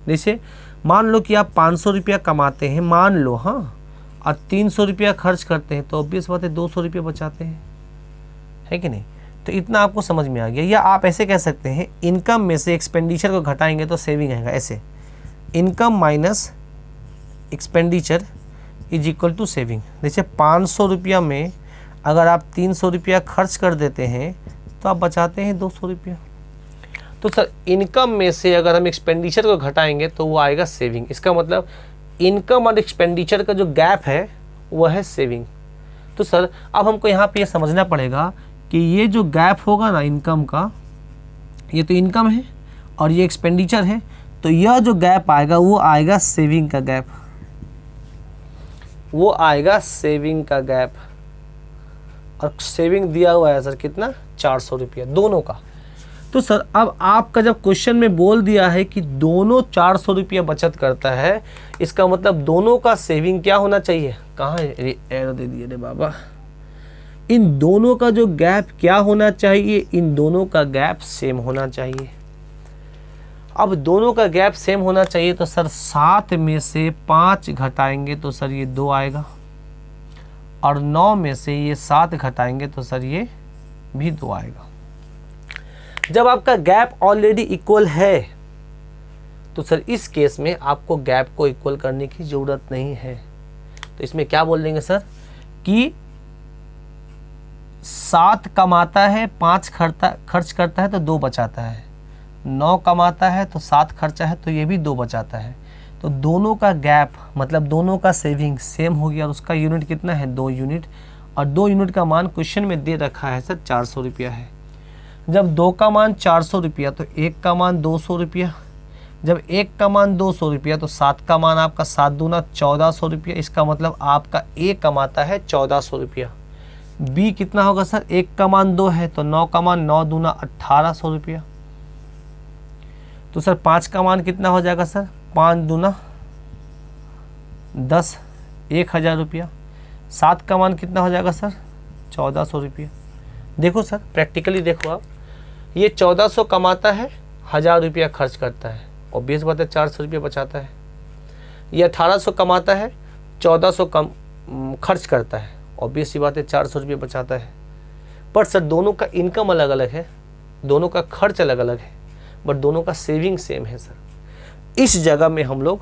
जैसे मान लो कि आप 500 रुपया कमाते हैं, मान लो, हाँ, और 300 रुपया खर्च करते हैं, तो ऑब्वियस बात है 200 रुपया बचाते हैं, है कि नहीं? तो इतना आपको समझ में आ गया। या आप ऐसे कह सकते हैं, इनकम में से एक्सपेंडिचर को घटाएंगे तो सेविंग आएगा। ऐसे income minus expenditure is equal to saving. जैसे 500 रुपया में अगर आप 300 रुपया खर्च कर देते हैं तो आप बचाते हैं 200 रुपया। तो सर इनकम में से अगर हम एक्सपेंडिचर को घटाएंगे तो वो आएगा सेविंग। इसका मतलब इनकम और एक्सपेंडिचर का जो गैप है वो है सेविंग। तो सर अब हमको यहाँ पे ये समझना पड़ेगा कि ये जो गैप होगा ना इनकम का, ये तो इनकम है और ये एक्सपेंडिचर है, तो यह जो गैप आएगा वो आएगा सेविंग का गैप, वो आएगा सेविंग का गैप। और सेविंग दिया हुआ है सर कितना? 400 रुपया दोनों का। तो सर अब आपका जब क्वेश्चन में बोल दिया है कि दोनों 400 रुपया बचत करता है, इसका मतलब दोनों का सेविंग क्या होना चाहिए? कहाँ एरो दे दिए रे बाबा। इन दोनों का जो गैप क्या होना चाहिए? इन दोनों का गैप सेम होना चाहिए। अब दोनों का गैप सेम होना चाहिए तो सर 7 में से 5 घटाएंगे तो सर ये 2 आएगा, और 9 में से ये 7 घटाएंगे तो सर ये भी 2 आएगा। जब आपका गैप ऑलरेडी इक्वल है तो सर इस केस में आपको गैप को इक्वल करने की ज़रूरत नहीं है। तो इसमें क्या बोल देंगे सर कि 7 कमाता है, 5 खर्च करता है तो 2 बचाता है, 9 कमाता है तो 7 खर्चा है तो ये भी 2 बचाता है। तो दोनों का गैप मतलब दोनों का सेविंग सेम हो गया। और उसका यूनिट कितना है? 2 यूनिट। और 2 यूनिट का मान क्वेश्चन में दे रखा है सर 400 रुपया है। जब 2 का मान 400 रुपया तो 1 का मान 200 रुपया। जब 1 का मान 200 रुपया तो 7 का मान आपका 7 दूना 1400 रुपया। इसका मतलब आपका A कमाता है 1400 रुपया। B कितना होगा सर? 1 का मान 2 है तो 9 का मान 9 दूना 1800 रुपया। तो सर 5 का मान कितना हो जाएगा सर? 5 दूना 10, 1000 रुपया। 7 का मान कितना हो जाएगा सर? 1400 रुपया। देखो सर प्रैक्टिकली देखो आप, ये 1400 कमाता है, 1000 रुपया खर्च करता है, ऑब्वियस बात है 400 रुपया बचाता है। ये 1800 कमाता है, 1400 कम खर्च करता है, ऑब्वियस सी बात है 400 रुपया बचाता है। पर सर दोनों का इनकम अलग अलग है, दोनों का खर्च अलग अलग है, बट दोनों का सेविंग सेम है सर। इस जगह में हम लोग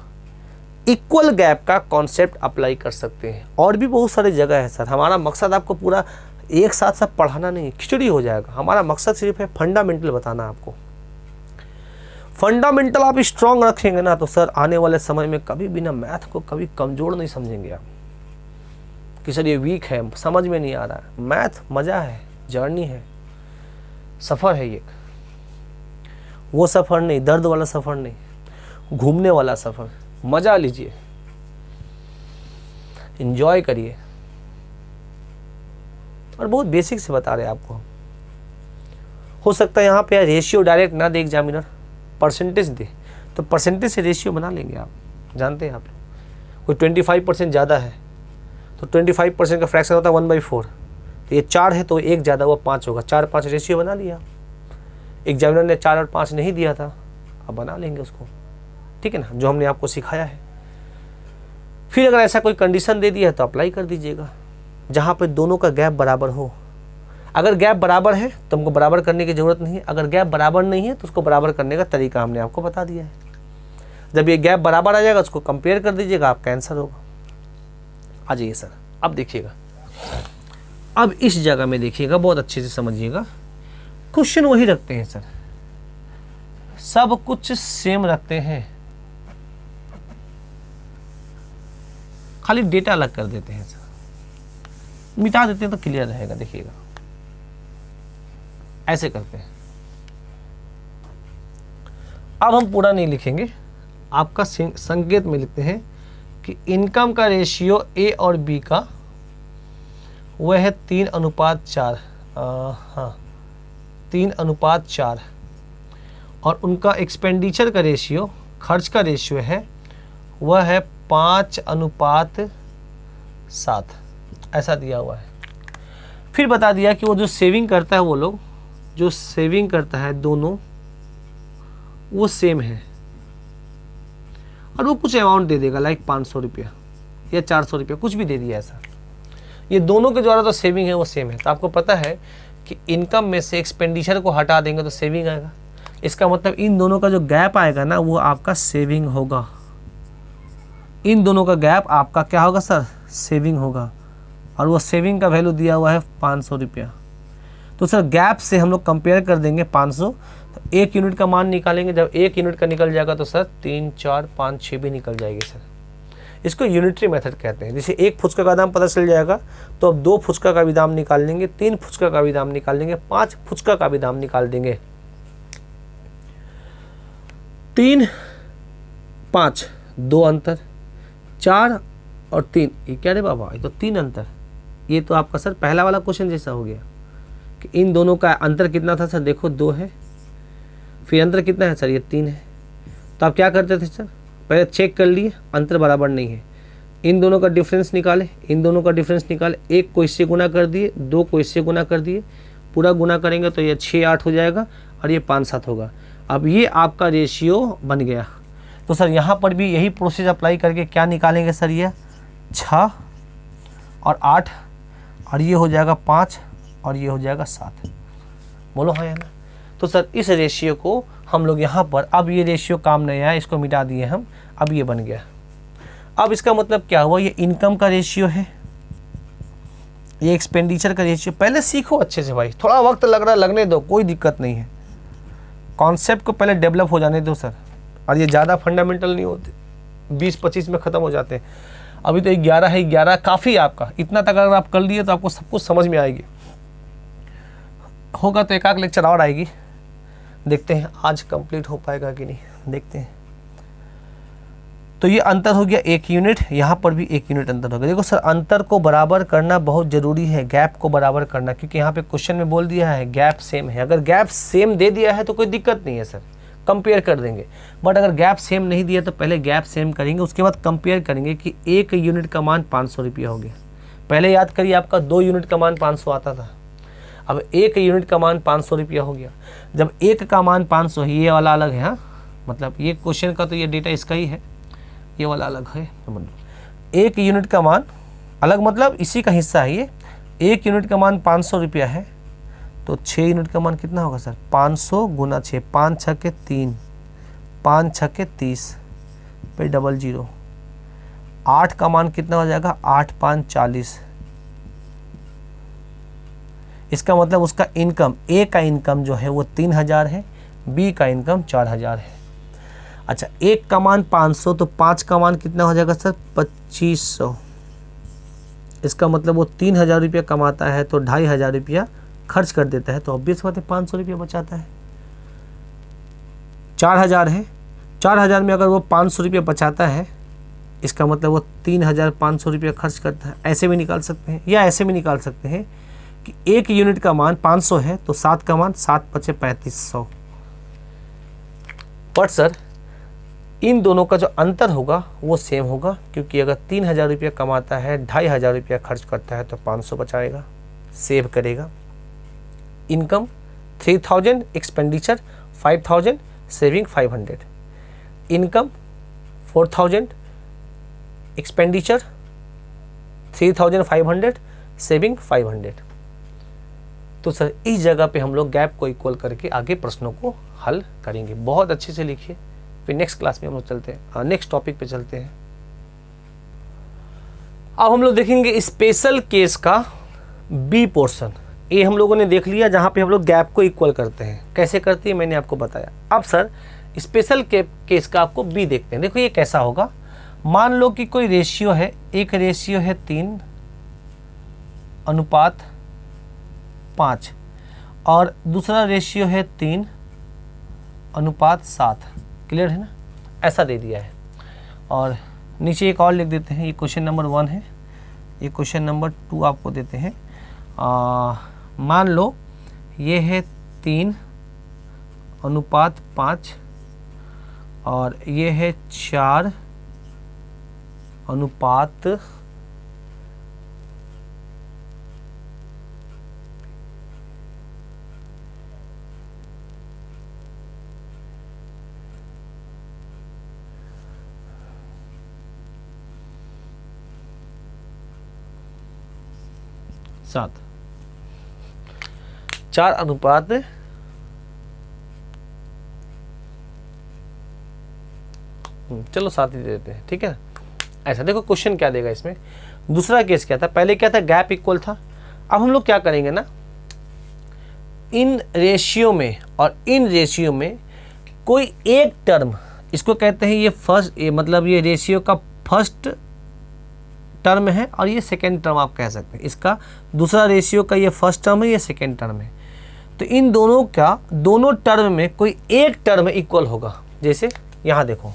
इक्वल गैप का कॉन्सेप्ट अप्लाई कर सकते हैं। और भी बहुत सारी जगह है सर। हमारा मकसद आपको पूरा एक साथ सब पढ़ाना नहीं, खिचड़ी हो जाएगा। हमारा मकसद सिर्फ है फंडामेंटल बताना आपको। फंडामेंटल आप स्ट्रॉन्ग रखेंगे ना तो सर आने वाले समय में कभी भी ना मैथ को कभी कमज़ोर नहीं समझेंगे आप कि सर ये वीक है, समझ में नहीं आ रहा है। मैथ मज़ा है, जर्नी है, सफ़र है। ये वो सफ़र नहीं, दर्द वाला सफ़र नहीं, घूमने वाला सफ़र। मज़ा लीजिए, एंजॉय करिए। और बहुत बेसिक से बता रहे हैं आपको। हो सकता है यहाँ पे रेशियो डायरेक्ट ना दे एग्जामिनर, परसेंटेज दे, तो परसेंटेज से रेशियो बना लेंगे आप। जानते हैं आप लोग, कोई 25% ज़्यादा है तो 25% का फ्रैक्शन होता है 1/4। तो ये 4 है तो 1 ज़्यादा हुआ 5 होगा, 4-5 रेशियो बना लिया। एग्जामिनर ने 4 और 5 नहीं दिया था, अब बना लेंगे उसको, ठीक है ना, जो हमने आपको सिखाया है। फिर अगर ऐसा कोई कंडीशन दे दिया है तो अप्लाई कर दीजिएगा, जहाँ पे दोनों का गैप बराबर हो। अगर गैप बराबर है तो हमको बराबर करने की ज़रूरत नहीं है, अगर गैप बराबर नहीं है तो उसको बराबर करने का तरीका हमने आपको बता दिया है। जब ये गैप बराबर आ जाएगा उसको कंपेयर कर दीजिएगा, आपका आंसर होगा। आ जाइए सर, अब देखिएगा, अब इस जगह में देखिएगा, बहुत अच्छे से समझिएगा। क्वेश्चन वही रखते हैं सर, सब कुछ सेम रखते हैं, खाली डेटा अलग कर देते हैं सर, मिटा देते हैं तो क्लियर रहेगा। देखिएगा ऐसे करते हैं। अब हम पूरा नहीं लिखेंगे, आपका संकेत में लिखते हैं कि इनकम का रेशियो ए और बी का वह है 3:4, हाँ 3:4, और उनका एक्सपेंडिचर का रेशियो, खर्च का रेशियो है वह है 5:7, ऐसा दिया हुआ है। फिर बता दिया कि वो जो सेविंग करता है, वो लोग जो सेविंग करता है दोनों वो सेम है, और वो कुछ अमाउंट दे देगा, लाइक 500 रुपया या 400 रुपया, कुछ भी दे दिया ऐसा। ये दोनों के द्वारा तो सेविंग है वो सेम है, तो आपको पता है कि इनकम में से एक्सपेंडिचर को हटा देंगे तो सेविंग आएगा। इसका मतलब इन दोनों का जो गैप आएगा ना वो आपका सेविंग होगा। इन दोनों का गैप आपका क्या होगा सर? सेविंग होगा, और वो सेविंग का वैल्यू दिया हुआ है 500 रुपया। तो सर गैप से हम लोग कंपेयर कर देंगे 500, तो 1 यूनिट का मान निकालेंगे। जब 1 यूनिट का निकल जाएगा तो सर 3, 4, 5, 6 भी निकल जाएगी सर। इसको यूनिटरी मेथड कहते हैं। जैसे 1 फुचका का दाम पता चल जाएगा तो अब 2 फुचका का भी दाम निकाल लेंगे, 3 फुचका का भी दाम निकाल लेंगे, 5 फुचका का भी दाम निकाल देंगे। 3, 5 2 अंतर, 4 और 3, ये क्या रे बाबा, ये तो 3 अंतर। ये तो आपका सर पहला वाला क्वेश्चन जैसा हो गया कि इन दोनों का अंतर कितना था सर? देखो 2 है, फिर अंतर कितना है सर? ये 3 है। तो आप क्या करते थे सर? पहले चेक कर लिए अंतर बराबर नहीं है, इन दोनों का डिफरेंस निकाले, इन दोनों का डिफरेंस निकाले, 1 को इससे गुना कर दिए, 2 को इससे गुना कर दिए, पूरा गुना करेंगे तो ये 6, 8 हो जाएगा और ये 5, 7 होगा। अब ये आपका रेशियो बन गया। तो सर यहाँ पर भी यही प्रोसेस अप्लाई करके क्या निकालेंगे सर? ये 6 और 8, और ये हो जाएगा 5 और ये हो जाएगा 7। बोलो हाँ या ना? तो सर इस रेशियो को हम लोग यहाँ पर, अब ये रेशियो काम नहीं आया, इसको मिटा दिए हम, अब ये बन गया। अब इसका मतलब क्या हुआ? ये इनकम का रेशियो है, ये एक्सपेंडिचर का रेशियो। पहले सीखो अच्छे से भाई, थोड़ा वक्त लग रहा है लगने दो, कोई दिक्कत नहीं है। कॉन्सेप्ट को पहले डेवलप हो जाने दो सर, और ये ज़्यादा फंडामेंटल नहीं होते, 20-25 में ख़त्म हो जाते हैं। अभी तो 11 है, 11 काफ़ी है आपका। इतना तक अगर आप कर लिए तो आपको सब कुछ समझ में आएगी। होगा तो एक आध लेक्चर और आएगी, देखते हैं आज कंप्लीट हो पाएगा कि नहीं, देखते हैं। तो ये अंतर हो गया 1 यूनिट, यहाँ पर भी 1 यूनिट अंतर हो गया। देखो सर अंतर को बराबर करना बहुत ज़रूरी है, गैप को बराबर करना, क्योंकि यहाँ पे क्वेश्चन में बोल दिया है गैप सेम है। अगर गैप सेम दे दिया है तो कोई दिक्कत नहीं है सर, कंपेयर कर देंगे। बट अगर गैप सेम नहीं दिया तो पहले गैप सेम करेंगे, उसके बाद कंपेयर करेंगे कि 1 यूनिट का मान 500 रुपया हो गया। पहले याद करिए आपका 2 यूनिट का मान 500 आता था, अब 1 यूनिट का मान 500 रुपया हो गया। जब 1 का मान 500 है, ये वाला अलग है, हाँ मतलब ये क्वेश्चन का तो ये डेटा इसका ही है, ये वाला अलग है। 1 यूनिट का मान अलग मतलब इसी का हिस्सा है ये। 1 यूनिट का मान 500 रुपया है, तो 6 यूनिट का मान कितना होगा सर? 500 गुना 6, 5 छक्के 3, 5 छक्के 30 पे डबल 0। 8 का मान कितना हो जाएगा? 8 5 40। इसका मतलब उसका इनकम, ए का इनकम जो है वो 3000 है, बी का इनकम 4000 है। अच्छा 1 का मान 500, तो 5 का मान कितना हो जाएगा सर? 2500। इसका मतलब वो 3000 रुपया कमाता है तो 2500 रुपया खर्च कर देता है, तो ऑब्वियस बात है 500 रुपया बचाता है। 4000 है, 4000 में अगर वो 500 रुपया बचाता है, इसका मतलब वो 3500 रुपया खर्च करता है। ऐसे भी निकाल सकते हैं, या ऐसे भी निकाल सकते हैं कि 1 यूनिट का मान 500 है तो 7 का मान 7 × 5 = 3500। बट सर इन दोनों का जो अंतर होगा वो सेम होगा, क्योंकि अगर 3000 रुपया कमाता है, 2500 रुपया खर्च करता है तो 500 बचाएगा, सेव करेगा। Income 3000, expenditure 5000, saving 500। Income 4000, expenditure 3500, saving 500। तो सर इस जगह पे हम लोग गैप को इक्वल करके आगे प्रश्नों को हल करेंगे। बहुत अच्छे से लिखिए, फिर नेक्स्ट क्लास में हम लोग चलते हैं, नेक्स्ट टॉपिक पे चलते हैं। अब हम लोग देखेंगे स्पेशल केस का बी पोर्शन। ये हम लोगों ने देख लिया जहाँ पे हम लोग गैप को इक्वल करते हैं। कैसे करते हैं मैंने आपको बताया। अब सर स्पेशल केस का आपको बी देखते हैं। देखो ये कैसा होगा, मान लो कि कोई रेशियो है, एक रेशियो है 3:5 और दूसरा रेशियो है 3:7। क्लियर है ना, ऐसा दे दिया है। और नीचे एक और लिख देते हैं, ये क्वेश्चन नंबर 1 है, ये क्वेश्चन नंबर 2 आपको देते हैं। मान लो ये है 3:5 और ये है 4:7। चलो 7 ही दे देते हैं, ठीक है। ऐसा देखो क्वेश्चन क्या देगा इसमें। दूसरा केस क्या था, पहले क्या था, गैप इक्वल था। अब हम लोग क्या करेंगे ना, इन रेशियो में और इन रेशियो में कोई एक टर्म, इसको कहते हैं ये फर्स्ट, ये मतलब ये रेशियो का फर्स्ट टर्म है और ये सेकेंड टर्म आप कह सकते हैं। इसका दूसरा रेशियो का ये फर्स्ट टर्म है, ये सेकेंड टर्म है। तो इन दोनों का, दोनों टर्म में कोई एक टर्म इक्वल होगा। जैसे यहाँ देखो,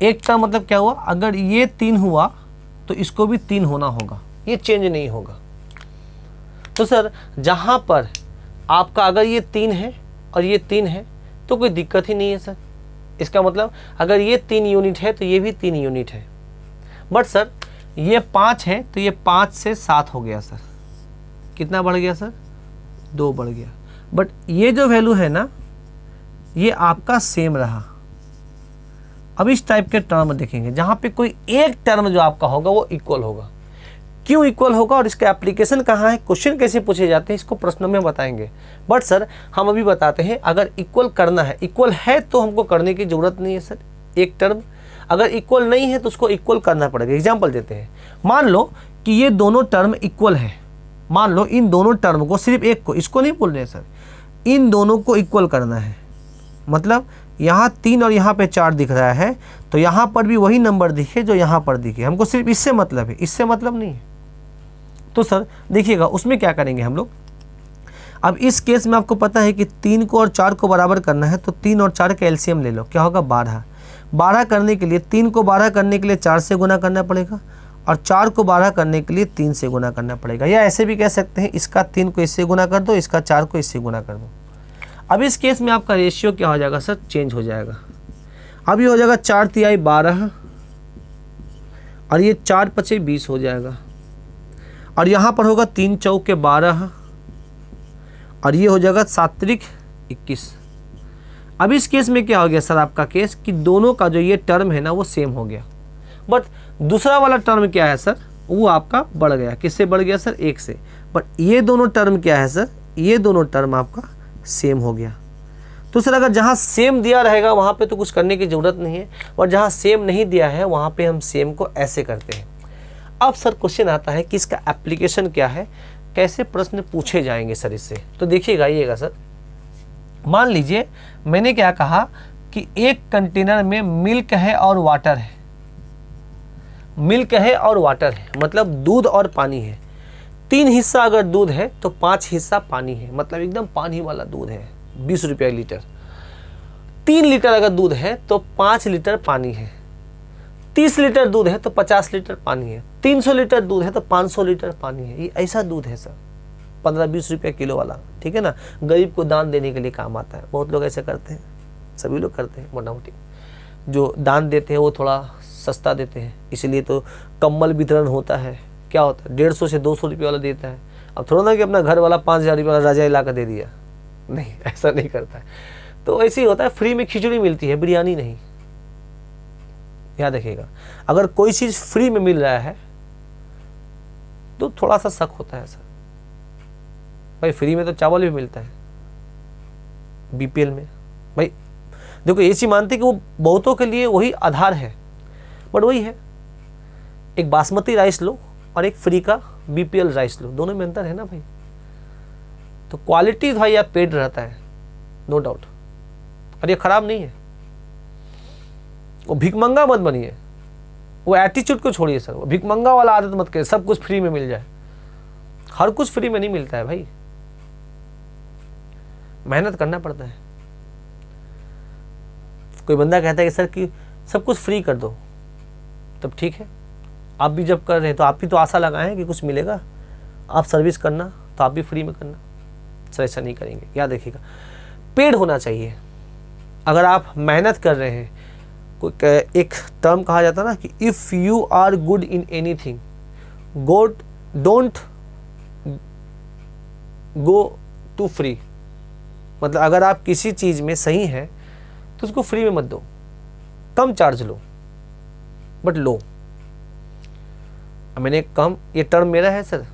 एक टर्म मतलब क्या हुआ, अगर ये 3 हुआ तो इसको भी 3 होना होगा, ये चेंज नहीं होगा। तो सर जहाँ पर आपका अगर ये 3 है और ये 3 है तो कोई दिक्कत ही नहीं है सर। इसका मतलब अगर ये 3 यूनिट है तो ये भी 3 यूनिट है। बट सर ये 5 है तो ये 5 से 7 हो गया सर। कितना बढ़ गया सर, 2 बढ़ गया। बट ये जो वैल्यू है ना, ये आपका सेम रहा। अब इस टाइप के टर्म देखेंगे जहाँ पे कोई एक टर्म जो आपका होगा वो इक्वल होगा। क्यों इक्वल होगा और इसका एप्लीकेशन कहाँ है, क्वेश्चन कैसे पूछे जाते हैं, इसको प्रश्नों में बताएंगे। बट सर हम अभी बताते हैं, अगर इक्वल करना है, इक्वल है तो हमको करने की ज़रूरत नहीं है सर। एक टर्म अगर इक्वल नहीं है तो उसको इक्वल करना पड़ेगा। एग्जाम्पल देते हैं, मान लो कि ये दोनों टर्म इक्वल है, मान लो इन दोनों टर्म को, सिर्फ एक को, इसको नहीं बोल रहे सर, इन दोनों को इक्वल करना है। मतलब यहाँ 3 और यहाँ पे 4 दिख रहा है तो यहाँ पर भी वही नंबर दिखे जो यहाँ पर दिखे। हमको सिर्फ इससे मतलब है, इससे मतलब नहीं है। तो सर देखिएगा उसमें क्या करेंगे हम लोग। अब इस केस में आपको पता है कि 3 को और 4 को बराबर करना है, तो 3 और 4 का एलसीएम ले लो, क्या होगा 12। 12 करने के लिए 3 को 12 करने के लिए 4 से गुना करना पड़ेगा और 4 को 12 करने के लिए 3 से गुना करना पड़ेगा। या ऐसे भी कह सकते हैं, इसका 3 को इससे गुना कर दो, इसका 4 को इससे गुना कर दो। अब इस केस में आपका रेशियो क्या हो जाएगा सर, चेंज हो जाएगा। अब ये हो जाएगा 4 तिहाई 12 और ये 4 पचे 20 हो जाएगा। और यहाँ पर होगा 3 चौके 12 और ये हो जाएगा 7 त्रिक 21। अब इस केस में क्या हो गया सर आपका केस, कि दोनों का जो ये टर्म है ना वो सेम हो गया। बट दूसरा वाला टर्म क्या है सर, वो आपका बढ़ गया। किससे बढ़ गया सर, 1 से। बट ये दोनों टर्म क्या है सर, ये दोनों टर्म आपका सेम हो गया। तो सर अगर जहाँ सेम दिया रहेगा वहाँ पे तो कुछ करने की ज़रूरत नहीं है, और जहाँ सेम नहीं दिया है वहाँ पे हम सेम को ऐसे करते हैं। अब सर क्वेश्चन आता है कि इसका एप्लीकेशन क्या है, कैसे प्रश्न पूछे जाएंगे सर इससे। तो देखिएगा, आइएगा सर, मान लीजिए मैंने क्या कहा कि एक कंटेनर में मिल्क है और वाटर है। मिल्क है और वाटर है मतलब दूध और पानी है। 3 हिस्सा अगर दूध है तो 5 हिस्सा पानी है, मतलब एकदम पानी वाला दूध है, 20 रुपये लीटर। 3 लीटर अगर दूध है तो 5 लीटर पानी है। 30 लीटर दूध है तो 50 लीटर पानी है। 300 लीटर दूध है तो 500 लीटर पानी है। ये ऐसा दूध है सर, 15-20 रुपये किलो वाला, ठीक है ना। गरीब को दान देने के लिए काम आता है। बहुत लोग ऐसे करते हैं, सभी लोग करते हैं मोटा मोटी। जो दान देते हैं वो थोड़ा सस्ता देते हैं, इसलिए तो कम्बल वितरण होता है। क्या होता है, 150 से 200 रुपये वाला देता है। अब थोड़ा ना कि अपना घर वाला 5000 रुपये वाला राजा ला कर दे दिया, नहीं, ऐसा नहीं करता है। तो ऐसे ही होता है, फ्री में खिचड़ी मिलती है, बिरयानी नहीं। याद रखिएगा, अगर कोई चीज़ फ्री में मिल रहा है तो थोड़ा सा शक होता है सर। भाई फ्री में तो चावल भी मिलता है बीपीएल में। भाई देखो ये चीज़ मानते कि वो बहुतों के लिए वही आधार है, बट वही है, एक बासमती राइस लो और एक फ्री का बीपीएल राइस लो, दोनों में अंतर है ना भाई। तो क्वालिटी भाई आप पेड रहता है, नो डाउट, और ये खराब नहीं है। वो भिकमंगा मत बनिए, वो एटीट्यूड को छोड़िए सर, वो भिकमंगा वाला आदत मत करिए, सब कुछ फ्री में मिल जाए। हर कुछ फ्री में नहीं मिलता है भाई, मेहनत करना पड़ता है। कोई बंदा कहता है कि सर कि सब कुछ फ्री कर दो, तब ठीक है, आप भी जब कर रहे हैं तो आप भी तो आशा लगाए हैं कि कुछ मिलेगा, आप सर्विस करना तो आप भी फ्री में करना। सर ऐसा नहीं करेंगे, याद रखिएगा, पेड होना चाहिए। अगर आप मेहनत कर रहे हैं, कोई एक टर्म कहा जाता है ना कि if you are good in anything god don't go to free, मतलब अगर आप किसी चीज़ में सही हैं तो उसको फ्री में मत दो, कम चार्ज लो, बट लो। मैंने कम, ये टर्म मेरा है सर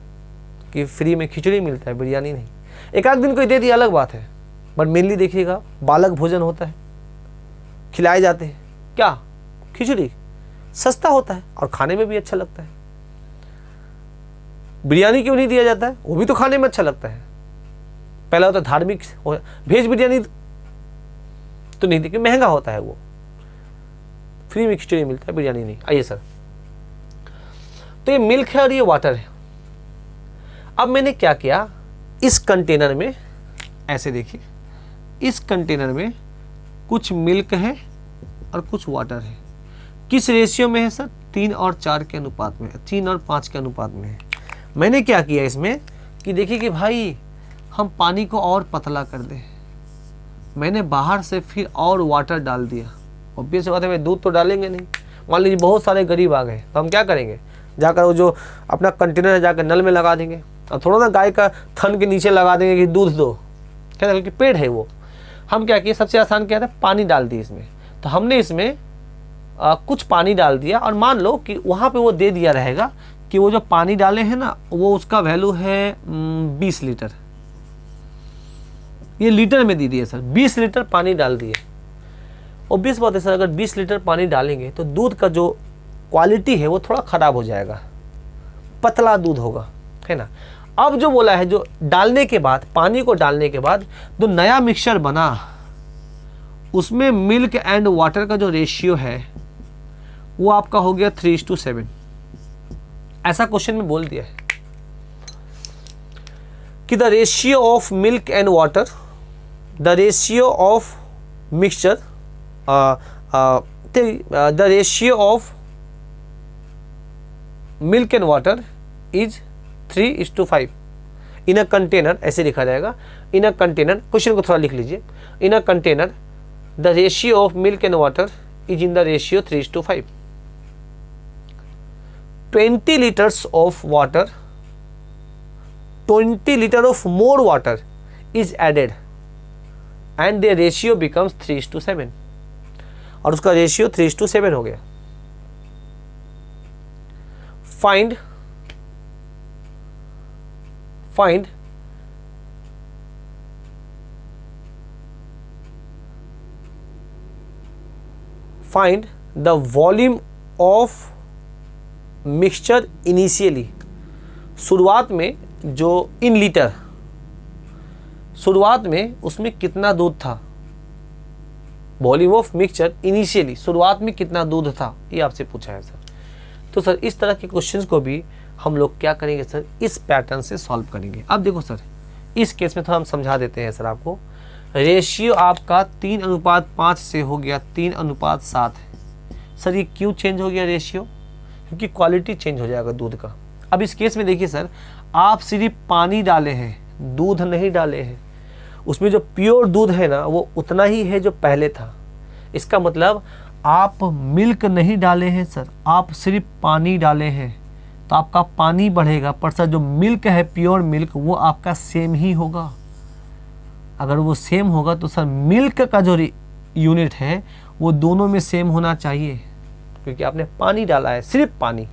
कि फ्री में खिचड़ी मिलता है, बिरयानी नहीं। एक आध दिन कोई दे दिया अलग बात है, बट मेनली देखिएगा बालक भोजन होता है, खिलाए जाते हैं क्या, खिचड़ी, सस्ता होता है और खाने में भी अच्छा लगता है। बिरयानी क्यों नहीं दिया जाता है, वो भी तो खाने में अच्छा लगता है। पहला होता है धार्मिक, भेज बिरयानी तो नहीं देखिए, महंगा होता है वो, फ्री में खिचड़ी मिलता है, बिरयानी नहीं। आइए सर, तो ये मिल्क है और ये वाटर है। अब मैंने क्या किया, इस कंटेनर में ऐसे देखिए, इस कंटेनर में कुछ मिल्क है और कुछ वाटर है। किस रेशियो में है सर, 3 और 4 के अनुपात में, 3 और 5 के अनुपात में है। मैंने क्या किया इसमें कि देखिए कि भाई हम पानी को और पतला कर दें, मैंने बाहर से फिर और वाटर डाल दिया। ऑब्वियस बात है, दूध तो डालेंगे नहीं। मान लीजिए बहुत सारे गरीब आ गए तो हम क्या करेंगे, जाकर वो जो अपना कंटेनर है जाकर नल में लगा देंगे, और थोड़ा ना गाय का थन के नीचे लगा देंगे कि दूध दो, क्या, क्योंकि पेड़ है वो। हम क्या किए, सबसे आसान क्या था, पानी डाल दिए इसमें। तो हमने इसमें कुछ पानी डाल दिया, और मान लो कि वहाँ पे वो दे दिया रहेगा कि वो जो पानी डाले हैं ना, वो उसका वैल्यू है 20 लीटर। ये लीटर में दे दिए सर, 20 लीटर पानी डाल दिए। ऑब्वियस बात है सर, अगर 20 लीटर पानी डालेंगे तो दूध का जो क्वालिटी है वो थोड़ा ख़राब हो जाएगा, पतला दूध होगा, है ना। अब जो बोला है, जो डालने के बाद, पानी को डालने के बाद जो नया मिक्सचर बना, उसमें मिल्क एंड वाटर का जो रेशियो है वो आपका हो गया 3:7। ऐसा क्वेश्चन में बोल दिया है कि the ratio of milk and water, the ratio of mixture, the ratio of milk and water is 3:5 in a container. ऐसे लिखा जाएगा, इन अ कंटेनर, क्वेश्चन को थोड़ा लिख लीजिए, in a container the ratio of milk and water is in the ratio 3:5। 20 liters of water, 20 liter of more water is added and the ratio becomes 3:7, और उसका ratio 3:7 हो गया। Find the volume of mixture initially. शुरुआत में जो in litre, शुरुआत में उसमें कितना दूध था, वॉल्यूम ऑफ मिक्सचर इनिशियली, शुरुआत में कितना दूध था, ये आपसे पूछा है सर। तो सर इस तरह के क्वेश्चंस को भी हम लोग क्या करेंगे सर, इस पैटर्न से सॉल्व करेंगे। अब देखो सर, इस केस में थोड़ा हम समझा देते हैं सर आपको। रेशियो आपका 3:5 से हो गया 3:7 है। सर ये क्यों चेंज हो गया रेशियो, क्योंकि क्वालिटी चेंज हो जाएगा दूध का। अब इस केस में देखिए सर, आप सिर्फ पानी डाले हैं, दूध नहीं डाले हैं, उसमें जो प्योर दूध है ना वो उतना ही है जो पहले था। इसका मतलब आप मिल्क नहीं डाले हैं सर, आप सिर्फ पानी डाले हैं, तो आपका पानी बढ़ेगा, पर सर जो मिल्क है, प्योर मिल्क, वो आपका सेम ही होगा। अगर वो सेम होगा तो सर मिल्क का जो यूनिट है वो दोनों में सेम होना चाहिए, क्योंकि आपने पानी डाला है, सिर्फ पानी।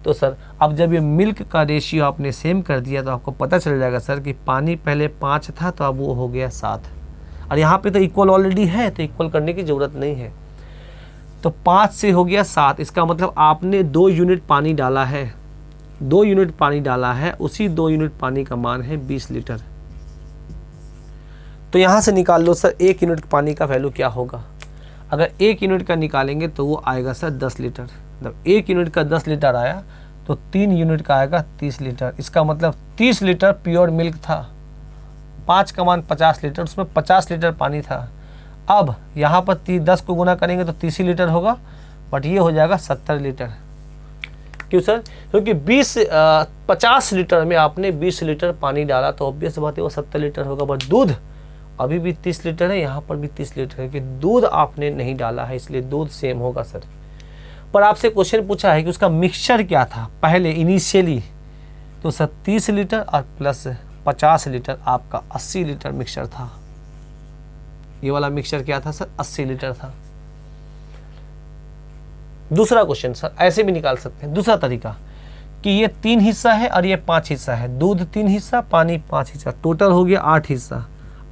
तो सर अब जब ये मिल्क का रेशियो आपने सेम कर दिया तो आपको पता चल जाएगा सर कि पानी पहले 5 था तो अब वो हो गया 7, और यहाँ पे तो इक्वल ऑलरेडी है तो इक्वल करने की ज़रूरत नहीं है। तो 5 से हो गया 7, इसका मतलब आपने 2 यूनिट पानी डाला है, 2 यूनिट पानी डाला है, उसी 2 यूनिट पानी का मान है 20 लीटर। तो यहाँ से निकाल लो सर 1 यूनिट पानी का वैल्यू क्या होगा। अगर 1 यूनिट का निकालेंगे तो वो आएगा सर 10 लीटर। जब 1 यूनिट का 10 लीटर आया तो 3 यूनिट का आएगा 30 लीटर। इसका मतलब 30 लीटर प्योर मिल्क था, 5 का मान 50 लीटर, उसमें 50 लीटर पानी था। अब यहाँ पर 10 को गुना करेंगे तो 30 लीटर होगा, बट ये हो जाएगा 70 लीटर। क्यों सर? क्योंकि 50 लीटर में आपने 20 लीटर पानी डाला तो ऑब्वियस बात है वो 70 लीटर होगा। बट दूध अभी भी 30 लीटर है, यहाँ पर भी 30 लीटर है, कि दूध आपने नहीं डाला है इसलिए दूध सेम होगा सर। पर आपसे क्वेश्चन पूछा है कि उसका मिक्सचर क्या था पहले इनिशियली, तो सर 30 लीटर और प्लस 50 लीटर आपका 80 लीटर मिक्सचर था। ये वाला मिक्सचर क्या था सर? 80 लीटर था। दूसरा क्वेश्चन सर ऐसे भी निकाल सकते हैं, दूसरा तरीका कि ये 3 हिस्सा है और ये 5 हिस्सा है, दूध 3 हिस्सा पानी 5 हिस्सा, टोटल हो गया 8 हिस्सा,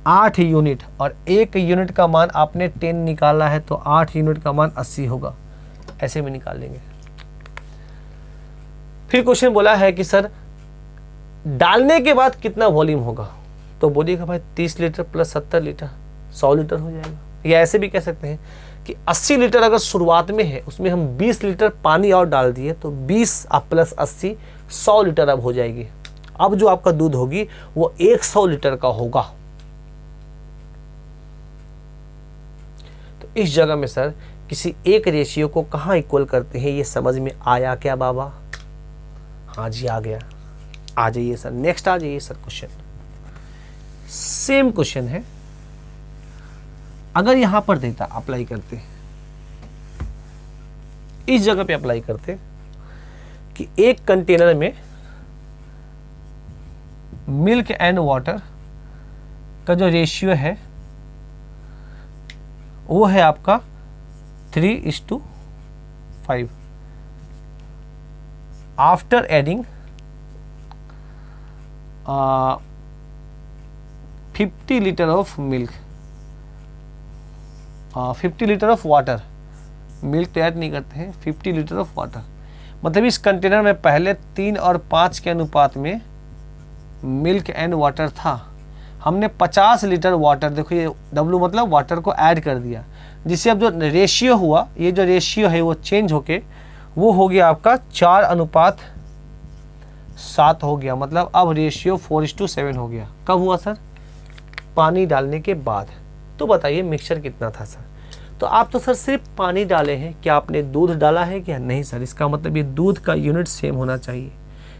8 यूनिट, और 1 यूनिट का मान आपने 10 निकाला है तो 8 यूनिट का मान 80 होगा। ऐसे भी निकाल लेंगे। फिर क्वेश्चन बोला है कि सर डालने के बाद कितना वॉल्यूम होगा, तो बोलिएगा भाई 30 लीटर प्लस 70 लीटर 100 लीटर हो जाएगा। या ऐसे भी कह सकते हैं कि 80 लीटर अगर शुरुआत में है उसमें हम 20 लीटर पानी और डाल दिए तो 20 प्लस 80 100 लीटर अब हो जाएगी। अब जो आपका दूध होगी वो 100 लीटर का होगा। तो इस जगह में सर किसी एक रेशियो को कहाँ इक्वल करते हैं, ये समझ में आया क्या बाबा? हाँ जी आ गया। आ जाइए सर, नेक्स्ट आ जाइए सर। क्वेश्चन सेम क्वेश्चन है, अगर यहां पर देता अप्लाई करते, इस जगह पे अप्लाई करते कि एक कंटेनर में मिल्क एंड वाटर का जो रेशियो है वो है आपका 3:5। After adding 50 litre of milk, 50 litre of water, milk तो ऐड नहीं करते हैं, 50 लीटर ऑफ वाटर। मतलब इस कंटेनर में पहले 3 और 5 के अनुपात में मिल्क एंड वाटर था। हमने 50 लीटर वाटर, देखो ये W मतलब वाटर को ऐड कर दिया, जिससे अब जो रेशियो हुआ, ये जो रेशियो है वो चेंज होके वो हो गया आपका 4:7 हो गया। मतलब अब रेशियो 4:7 हो गया। कब हुआ सर? पानी डालने के बाद। तो बताइए मिक्सचर कितना था सर? तो आप तो सर सिर्फ पानी डाले हैं, क्या आपने दूध डाला है क्या? नहीं सर। इसका मतलब ये दूध का यूनिट सेम होना चाहिए।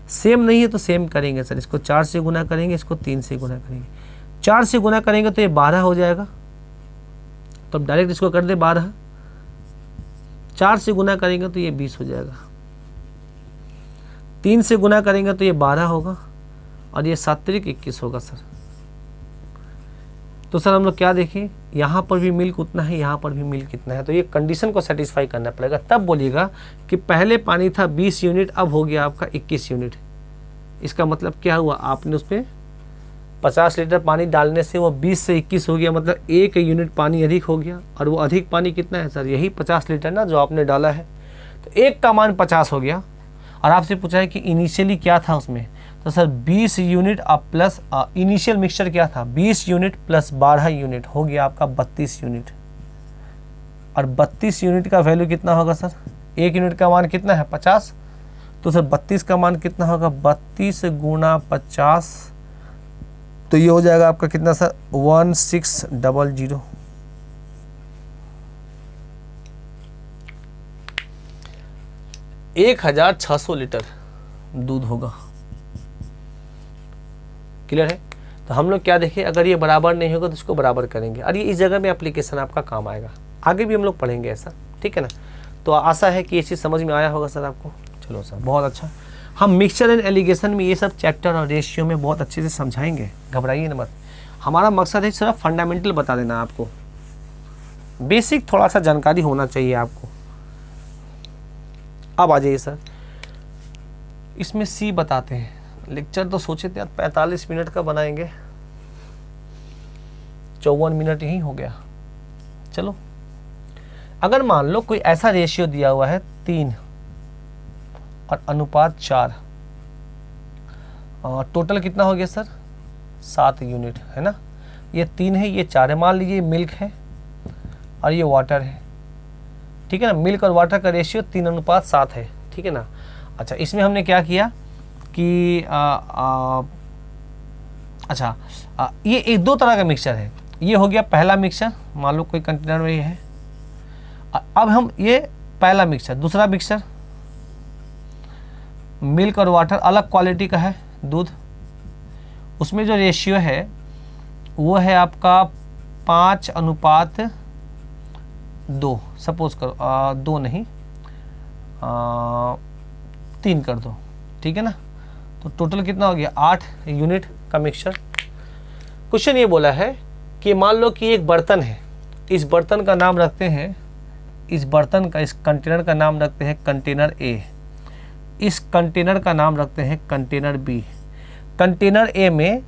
सेम नहीं है तो सेम करेंगे सर, इसको 4 से गुना करेंगे, इसको 3 से गुना करेंगे। 4 से गुना करेंगे तो ये 12 हो जाएगा, तो अब डायरेक्ट इसको कर दे 12। 4 से गुना करेंगे तो ये 20 हो जाएगा। 3 से गुना करेंगे तो ये 12 होगा, और ये 7 × 21 होगा सर। तो सर हम लोग क्या देखें, यहाँ पर भी मिल्क उतना है, यहाँ पर भी मिल्क कितना है, तो ये कंडीशन को सेटिस्फाई करना पड़ेगा। तब बोलिएगा कि पहले पानी था 20 यूनिट, अब हो गया आपका 21 यूनिट। इसका मतलब क्या हुआ, आपने उसमें 50 लीटर पानी डालने से वो 20 से 21 हो गया, मतलब 1 यूनिट पानी अधिक हो गया। और वो अधिक पानी कितना है सर? यही 50 लीटर ना जो आपने डाला है। तो 1 का मान 50 हो गया, और आपसे पूछा है कि इनिशियली क्या था उसमें, तो सर 20 यूनिट अब प्लस इनिशियल मिक्सचर क्या था, 20 यूनिट प्लस 12 यूनिट हो गया आपका 32 यूनिट। और 32 यूनिट का वैल्यू कितना होगा सर? 1 यूनिट का मान कितना है? 50। तो सर 32 का मान कितना होगा? 32 × 50, तो ये हो जाएगा आपका कितना सर? 1600। 1600 लीटर दूध होगा। क्लियर है? तो हम लोग क्या देखें, अगर ये बराबर नहीं होगा तो इसको बराबर करेंगे, और ये इस जगह में एप्लीकेशन आपका काम आएगा। आगे भी हम लोग पढ़ेंगे ऐसा, ठीक है ना? तो आशा है कि ये चीज़ समझ में आया होगा सर आपको। चलो सर बहुत अच्छा। हम मिक्सचर एंड एलिगेशन में ये सब चैप्टर और रेशियो में बहुत अच्छे से समझाएंगे, घबराइए ना मत। हमारा मकसद है सिर्फ फंडामेंटल बता देना आपको, बेसिक थोड़ा सा जानकारी होना चाहिए आपको। अब आ जाइए सर, इसमें सी बताते हैं। लेक्चर तो सोचे थे 45 मिनट का बनाएंगे, 54 मिनट ही हो गया। चलो, अगर मान लो कोई ऐसा रेशियो दिया हुआ है 3 और अनुपात 4, टोटल कितना हो गया सर? 7 यूनिट है ना। ये 3 है, ये 4 है। मान लीजिए मिल्क है और ये वाटर है, ठीक है ना। मिल्क और वाटर का रेशियो 3:7 है, ठीक है ना। अच्छा, इसमें हमने क्या किया कि ये एक दो तरह का मिक्सचर है। ये हो गया पहला मिक्सचर, मान लो कोई कंटेनर में ये है। अब हम ये पहला मिक्सचर, दूसरा मिक्सचर मिल्क और वाटर अलग क्वालिटी का है, दूध, उसमें जो रेशियो है वो है आपका 5:2, सपोज करो 2 नहीं 3 कर दो, ठीक है ना। तो टोटल कितना हो गया? 8 यूनिट का मिक्सचर। क्वेश्चन ये बोला है कि मान लो कि एक बर्तन है, इस बर्तन का नाम रखते हैं, इस बर्तन का, इस कंटेनर का नाम रखते हैं कंटेनर ए, इस कंटेनर का नाम रखते हैं कंटेनर बी। कंटेनर ए में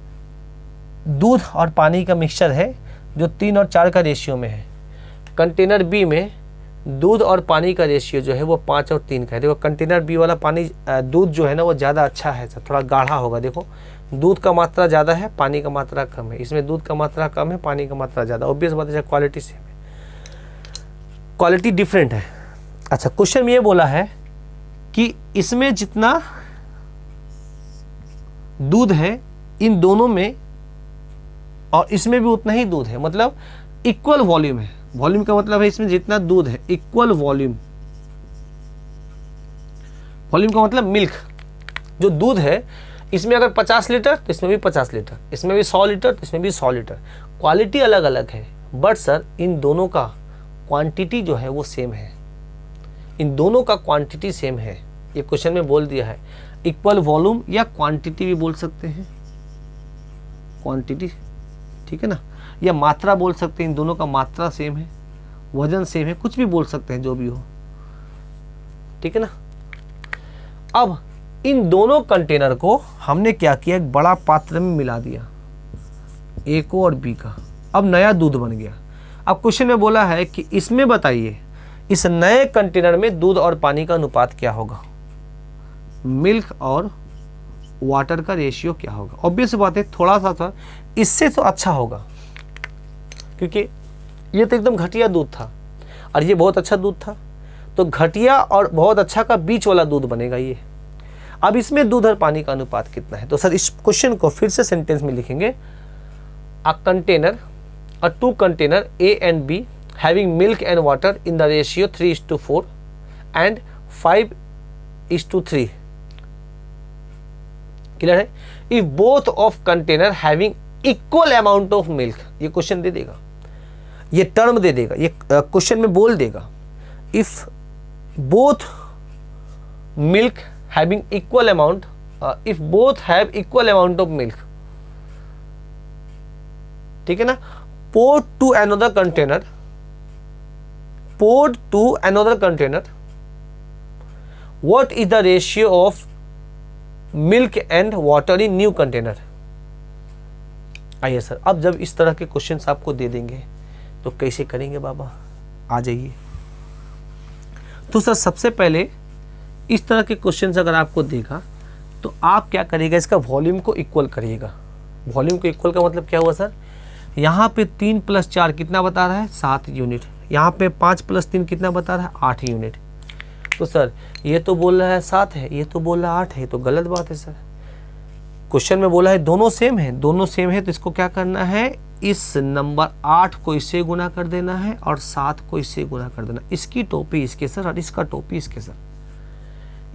दूध और पानी का मिक्सचर है जो 3 और 4 का रेशियो में है। कंटेनर बी में दूध और पानी का रेशियो जो है वो 5 और 3 का है। देखो कंटेनर बी वाला पानी, दूध जो है ना वो ज़्यादा अच्छा है सर, थोड़ा गाढ़ा होगा। देखो दूध का मात्रा ज़्यादा है, पानी का मात्रा कम है। इसमें दूध का मात्रा कम है, पानी का मात्रा ज़्यादा। ऑब्वियस बात है, क्वालिटी सेम है, क्वालिटी डिफरेंट है। अच्छा, क्वेश्चन में ये बोला है कि इसमें जितना दूध है इन दोनों में और इसमें भी उतना ही दूध है, मतलब इक्वल वॉल्यूम है। वॉल्यूम का मतलब है इसमें जितना दूध है इक्वल वॉल्यूम। वॉल्यूम का मतलब मिल्क, जो दूध है इसमें अगर 50 लीटर तो इसमें भी 50 लीटर, इसमें भी 100 लीटर तो इसमें भी 100 लीटर। क्वालिटी अलग अलग है, बट सर इन दोनों का क्वांटिटी जो है वो सेम है। इन दोनों का क्वांटिटी सेम है, ये क्वेश्चन में बोल दिया है। इक्वल वॉल्यूम या क्वांटिटी भी बोल सकते हैं, क्वांटिटी, ठीक है ना, या मात्रा बोल सकते हैं। इन दोनों का मात्रा सेम है, वजन सेम है, कुछ भी बोल सकते हैं, जो भी हो, ठीक है ना। अब इन दोनों कंटेनर को हमने क्या किया, एक बड़ा पात्र में मिला दिया, ए को और बी का। अब नया दूध बन गया। अब क्वेश्चन में बोला है कि इसमें बताइए इस नए कंटेनर में दूध और पानी का अनुपात क्या होगा, मिल्क और वाटर का रेशियो क्या होगा। ऑब्वियस बात है, थोड़ा सा इससे तो अच्छा होगा, क्योंकि ये तो एकदम घटिया दूध था और ये बहुत अच्छा दूध था। तो घटिया और बहुत अच्छा का बीच वाला दूध बनेगा ये। अब इसमें दूध और पानी का अनुपात कितना है? तो सर इस क्वेश्चन को फिर से सेंटेंस में लिखेंगे। A container, a 2 container A and B having milk and water in the ratio 3:4 and 5:3. Clear है? If both of container having equal amount of milk, ये क्वेश्चन दे देगा, ये टर्म दे देगा, ये क्वेश्चन में बोल देगा। If both milk having equal amount, if both have equal amount of milk, ठीक है ना, poured to another container, poured to another container, what is the ratio of milk and water in new container? आइए sir, अब जब इस तरह के questions आपको दे देंगे तो कैसे करेंगे बाबा, आ जाइए। तो सर सबसे पहले इस तरह के क्वेश्चंस अगर आपको देगा तो आप क्या करिएगा, इसका वॉल्यूम को इक्वल करिएगा। वॉल्यूम को इक्वल का मतलब क्या हुआ सर, यहाँ पे 3 + 4 कितना बता रहा है, 7 यूनिट। यहाँ पे 5 + 3 कितना बता रहा है, 8 यूनिट। तो सर ये तो बोल रहा है 7 है, ये तो बोल रहा है 8 है, तो गलत बात है सर। क्वेश्चन में बोला है दोनों सेम है, दोनों सेम है, तो इसको क्या करना है, इस नंबर 8 को इससे गुना कर देना है और 7 को इससे गुना कर देना। इसकी टोपी इसके सर और इसका टोपी इसके सर।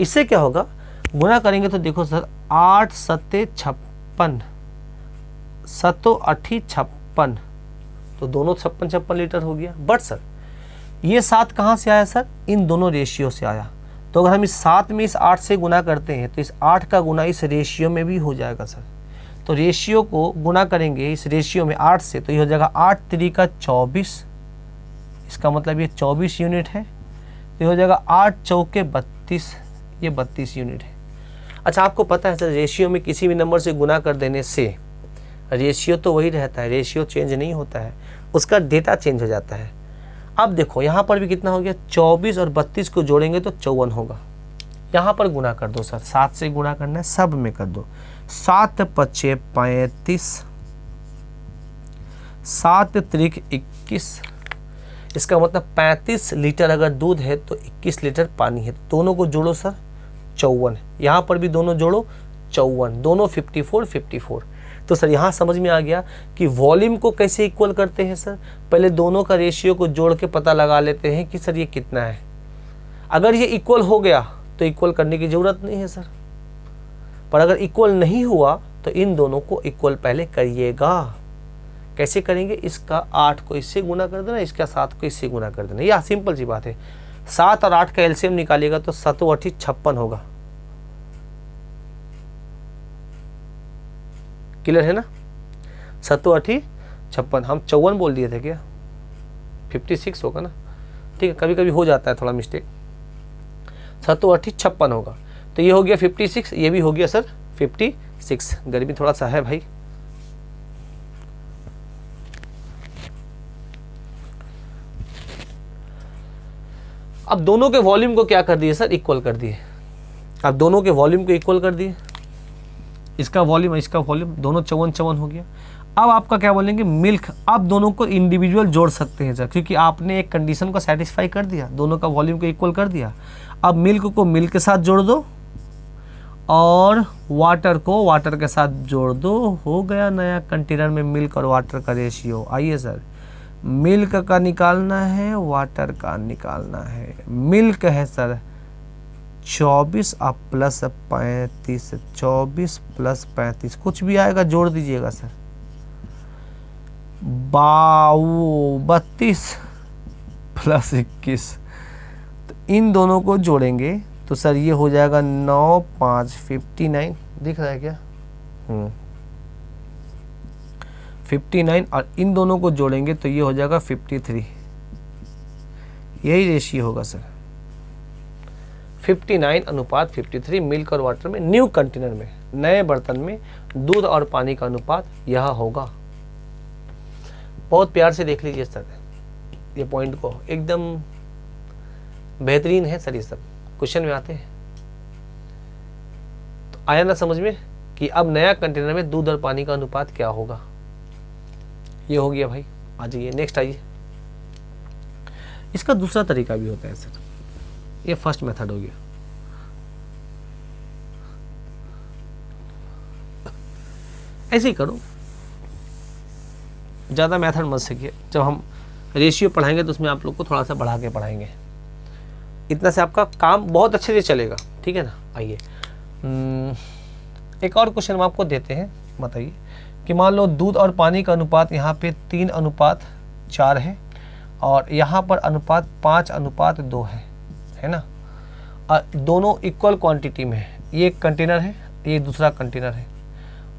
इससे क्या होगा, गुना करेंगे तो देखो सर 8 × 7 = 56, 7 × 8 = 56, तो दोनों 56 लीटर हो गया। बट सर ये 7 कहाँ से आया सर, इन दोनों रेशियो से आया। तो अगर हम इस 7 में इस 8 से गुना करते हैं तो इस 8 का गुना इस रेशियो में भी हो जाएगा सर। तो रेशियो को गुना करेंगे इस रेशियो में 8 से, तो ये हो जाएगा 8 × 3 = 24, इसका मतलब ये 24 यूनिट है। तो ये हो जाएगा 8 × 4 = 32, ये 32 यूनिट है। अच्छा, आपको पता है सर रेशियो में किसी भी नंबर से गुना कर देने से रेशियो तो वही रहता है, रेशियो चेंज नहीं होता है, उसका डेटा चेंज हो जाता है। अब देखो यहाँ पर भी कितना हो गया, 24 और 32 को जोड़ेंगे तो 54 होगा। यहाँ पर गुना कर दो सर, 7 से गुना करना है, सब में कर दो। 7 पच्चे 35, 7 त्रिक 21, इसका मतलब 35 लीटर अगर दूध है तो 21 लीटर पानी है। दोनों को जोड़ो सर, 54। यहाँ पर भी दोनों जोड़ो, 54, दोनों 54 54। तो सर यहाँ समझ में आ गया कि वॉल्यूम को कैसे इक्वल करते हैं सर। पहले दोनों का रेशियो को जोड़ के पता लगा लेते हैं कि सर ये कितना है। अगर ये इक्वल हो गया तो इक्वल करने की ज़रूरत नहीं है सर, पर अगर इक्वल नहीं हुआ तो इन दोनों को इक्वल पहले करिएगा। कैसे करेंगे, इसका 8 को इससे गुना कर देना, इसका 7 को इससे गुना कर देना, यह सिंपल सी बात है। 7 और 8 का एलसीएम निकालिएगा तो 7 × 8 = 56 होगा। क्लियर है ना, 7 × 8 = 56। हम 54 बोल दिए थे क्या, 56 होगा ना, ठीक है, कभी कभी हो जाता है थोड़ा मिस्टेक। 7 × 8 = 56 होगा, तो ये हो गया 56, ये भी हो गया सर 56। गर्मी थोड़ा सा है भाई। अब दोनों के वॉल्यूम को क्या कर दिए सर, इक्वल कर दिए। अब दोनों के वॉल्यूम को इक्वल कर दिए, इसका वॉल्यूम इसका वॉल्यूम, दोनों 54 हो गया। अब आपका क्या बोलेंगे, मिल्क। अब दोनों को इंडिविजुअल जोड़ सकते हैं सर, क्योंकि आपने एक कंडीशन को सेटिस्फाई कर दिया, दोनों का वॉल्यूम को इक्वल कर दिया। अब मिल्क को मिल्क के साथ जोड़ दो और वाटर को वाटर के साथ जोड़ दो, हो गया नया कंटेनर में मिल्क और वाटर का रेशियो। आइए सर, मिल्क का निकालना है, वाटर का निकालना है। मिल्क है सर 24 अब प्लस 35, 24 प्लस 35, कुछ भी आएगा जोड़ दीजिएगा सर। 32 प्लस 21, तो इन दोनों को जोड़ेंगे तो सर ये हो जाएगा 9 5 59। दिख रहा है क्या, 59, और इन दोनों को जोड़ेंगे तो ये हो जाएगा 53। यही रेशियो होगा सर, 59:53 मिल्क और वाटर में, न्यू कंटेनर में, नए बर्तन में दूध और पानी का अनुपात यह होगा। बहुत प्यार से देख लीजिए सर, ये पॉइंट को एकदम बेहतरीन है सर, ये सब क्वेश्चन में आते हैं। तो आया ना समझ में कि अब नया कंटेनर में दूध और पानी का अनुपात क्या होगा। ये हो गया भाई। आ जाइए नेक्स्ट आइए। इसका दूसरा तरीका भी होता है सर, ये फर्स्ट मेथड हो गया। ऐसे ही करो, ज़्यादा मेथड मत सीखिए। जब हम रेशियो पढ़ाएंगे तो उसमें आप लोग को थोड़ा सा बढ़ा के पढ़ाएंगे, इतना से आपका काम बहुत अच्छे से चलेगा, ठीक है ना। आइए एक और क्वेश्चन हम आपको देते हैं, बताइए कि मान लो दूध और पानी का अनुपात यहाँ पे 3:4 है और यहाँ पर अनुपात 5:2 है ना, और दोनों इक्वल क्वांटिटी में है। ये एक कंटेनर है, ये दूसरा कंटेनर है,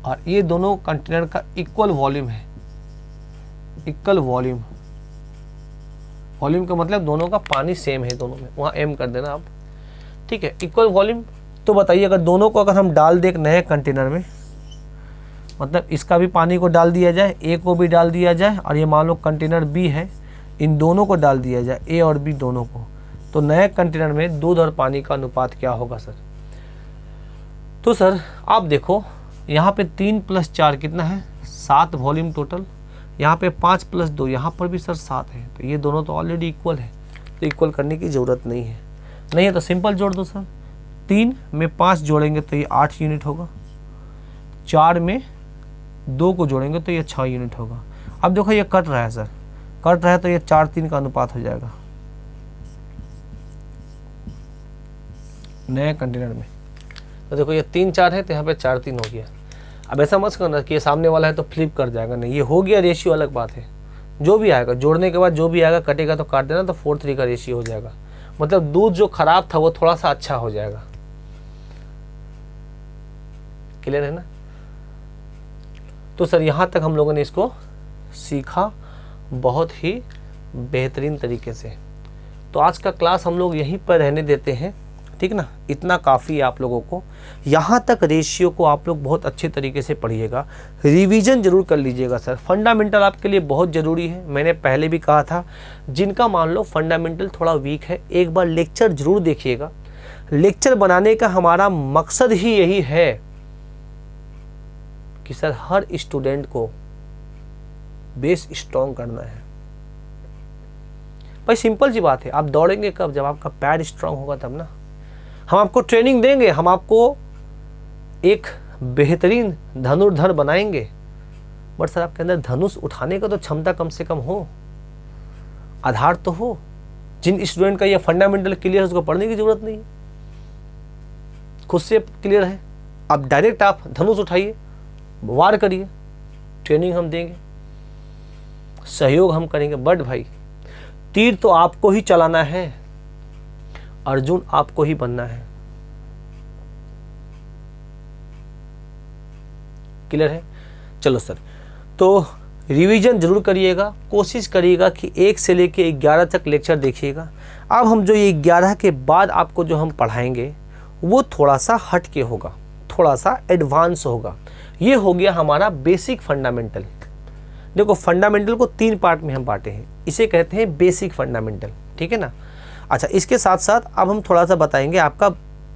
और ये दोनों कंटेनर का इक्वल वॉल्यूम है। इक्वल वॉल्यूम, वॉल्यूम का मतलब दोनों का पानी सेम है दोनों में, वहाँ एम कर देना आप, ठीक है। इक्वल वॉल्यूम, तो बताइए अगर दोनों को अगर हम डाल दें एक नए कंटेनर में, मतलब इसका भी पानी को डाल दिया जाए, ए को भी डाल दिया जाए, और ये मान लो कंटेनर बी है, इन दोनों को डाल दिया जाए, ए और बी दोनों को, तो नए कंटेनर में दूध और पानी का अनुपात क्या होगा सर। तो सर आप देखो यहाँ पे 3 + 4 कितना है, 7 वॉल्यूम टोटल। यहाँ पे 5 + 2, यहाँ पर भी सर 7 है, तो ये दोनों तो ऑलरेडी इक्वल है, तो इक्वल करने की ज़रूरत नहीं है। नहीं है तो सिंपल जोड़ दो सर, 3 में 5 जोड़ेंगे तो ये 8 यूनिट होगा, 4 में 2 को जोड़ेंगे तो ये 6 यूनिट होगा। अब देखो ये कट रहा है सर, कट रहा है तो ये 4-3 का अनुपात हो जाएगा नए कंटेनर में। तो देखो ये 3-4 है तो यहाँ पे 4-3 हो गया। अब ऐसा मत करना कि ये सामने वाला है तो फ्लिप कर जाएगा, नहीं, ये हो गया रेशियो, अलग बात है। जो भी आएगा जोड़ने के बाद जो भी आएगा कटेगा तो काट देना, तो 4:3 का रेशियो हो जाएगा। मतलब दूध जो खराब था वो थोड़ा सा अच्छा हो जाएगा। क्लियर है ना। तो सर यहाँ तक हम लोगों ने इसको सीखा बहुत ही बेहतरीन तरीके से। तो आज का क्लास हम लोग यहीं पर रहने देते हैं। ठीक ना, इतना काफ़ी है आप लोगों को। यहाँ तक रेशियो को आप लोग बहुत अच्छे तरीके से पढ़िएगा, रिवीजन जरूर कर लीजिएगा सर। फंडामेंटल आपके लिए बहुत ज़रूरी है, मैंने पहले भी कहा था। जिनका मान लो फंडामेंटल थोड़ा वीक है, एक बार लेक्चर जरूर देखिएगा। लेक्चर बनाने का हमारा मकसद ही यही है कि सर हर स्टूडेंट को बेस स्ट्रॉन्ग करना है। भाई सिंपल सी बात है, आप दौड़ेंगे कब? जब आपका पैर स्ट्रांग होगा तब ना। हम आपको ट्रेनिंग देंगे, हम आपको एक बेहतरीन धनुर्धर बनाएंगे, बट सर आपके अंदर धनुष उठाने का तो क्षमता कम से कम हो, आधार तो हो। जिन स्टूडेंट का ये फंडामेंटल क्लियर है उसको पढ़ने की जरूरत नहीं, खुद से क्लियर है। अब डायरेक्ट आप धनुष उठाइए, वार करिए, ट्रेनिंग हम देंगे, सहयोग हम करेंगे। बट भाई तीर तो आपको ही चलाना है, अर्जुन आपको ही बनना है। क्लियर है? चलो सर, तो रिवीजन जरूर करिएगा, कोशिश करिएगा कि 1 से लेके 11 तक लेक्चर देखिएगा। अब हम जो ये 11 के बाद आपको जो हम पढ़ाएंगे वो थोड़ा सा हट के होगा, थोड़ा सा एडवांस होगा। ये हो गया हमारा बेसिक फंडामेंटल। देखो फंडामेंटल को 3 पार्ट में हम बांटे हैं, इसे कहते हैं बेसिक फंडामेंटल, ठीक है ना। अच्छा, इसके साथ साथ अब हम थोड़ा सा बताएंगे आपका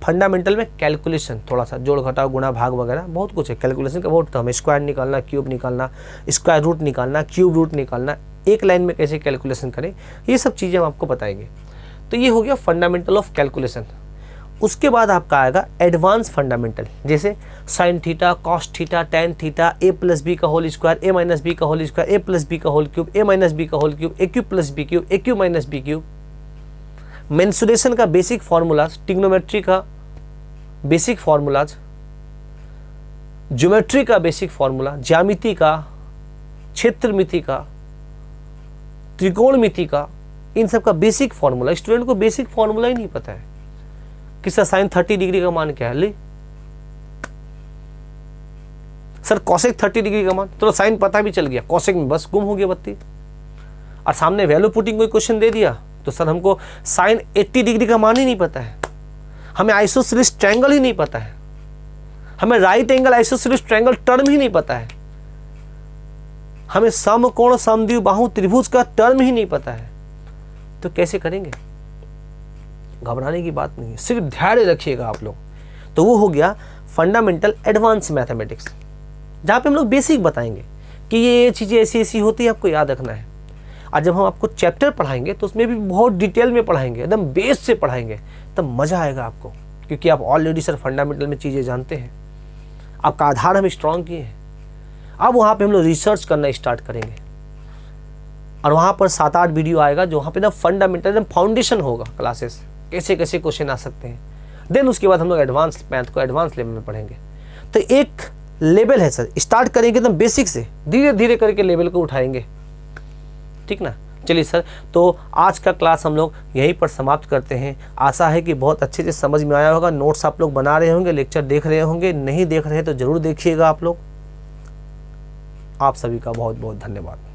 फंडामेंटल में कैलकुलेशन, थोड़ा सा जोड़ घटाव गुणा भाग वगैरह बहुत कुछ है कैलकुलेशन का। बहुत हमें स्क्वायर निकालना, क्यूब निकालना, स्क्वायर रूट निकालना, क्यूब रूट निकालना, एक लाइन में कैसे कैलकुलेशन करें, ये सब चीज़ें हम आपको बताएंगे। तो ये हो गया फंडामेंटल ऑफ कैलकुलेशन। उसके बाद आपका आएगा एडवांस फंडामेंटल, जैसे sine theta, cos theta, tan theta, A plus B का whole square, A minus B का whole square, A plus B का whole cube, A minus B का whole cube, A cube plus B cube, A cube minus B cube. Mensuration का basic formulas, trigonometry का basic formulas, geometry का basic formula, ज्यामिति का, क्षेत्रमिति का, त्रिकोणमिति का, इन सब का बेसिक फार्मूला। स्टूडेंट को बेसिक फार्मूला ही नहीं पता है कि सर साइन 30 डिग्री का मान क्या है। ले सर कॉसेक 30 डिग्री का मान, तो साइन पता भी चल गया, कॉसेक में बस गुम हो गया बत्ती। और सामने वैल्यू पुटिंग कोई क्वेश्चन दे दिया तो सर हमको साइन 80 डिग्री का मान ही नहीं पता है, हमें आइसोसेलेस ट्रायंगल ही नहीं पता है, हमें right angle isosceles triangle term ही नहीं पता है, हमें समकोण समद्विबाहु बाहु त्रिभुज का टर्म ही नहीं पता है, तो कैसे करेंगे? घबराने की बात नहीं है, सिर्फ धैर्य रखिएगा आप लोग। तो वो हो गया फंडामेंटल एडवांस मैथमेटिक्स, जहाँ पे हम लोग बेसिक बताएंगे कि ये चीज़ें ऐसी ऐसी होती है, आपको याद रखना है। और जब हम आपको चैप्टर पढ़ाएंगे तो उसमें भी बहुत डिटेल में पढ़ाएंगे, एकदम बेस से पढ़ाएंगे, तब मज़ा आएगा आपको, क्योंकि आप ऑलरेडी सर फंडामेंटल में चीज़ें जानते हैं, आपका आधार हम स्ट्रॉन्ग किए हैं। अब वहाँ पे हम लोग रिसर्च करना स्टार्ट करेंगे, और वहाँ पर 7-8 वीडियो आएगा जो वहाँ पे ना फंडामेंटल एकदम फाउंडेशन होगा, क्लासेस कैसे कैसे क्वेश्चन आ सकते हैं। देन उसके बाद हम लोग एडवांस मैथ को एडवांस लेवल में पढ़ेंगे। तो एक लेवल है सर, स्टार्ट करेंगे एकदम बेसिक से, धीरे धीरे करके लेवल को उठाएंगे, ठीक ना। चलिए सर, तो आज का क्लास हम लोग यहीं पर समाप्त करते हैं। आशा है कि बहुत अच्छे से समझ में आया होगा। नोट्स आप लोग बना रहे होंगे, लेक्चर देख रहे होंगे, नहीं देख रहे हैं तो ज़रूर देखिएगा आप लोग। आप सभी का बहुत बहुत धन्यवाद।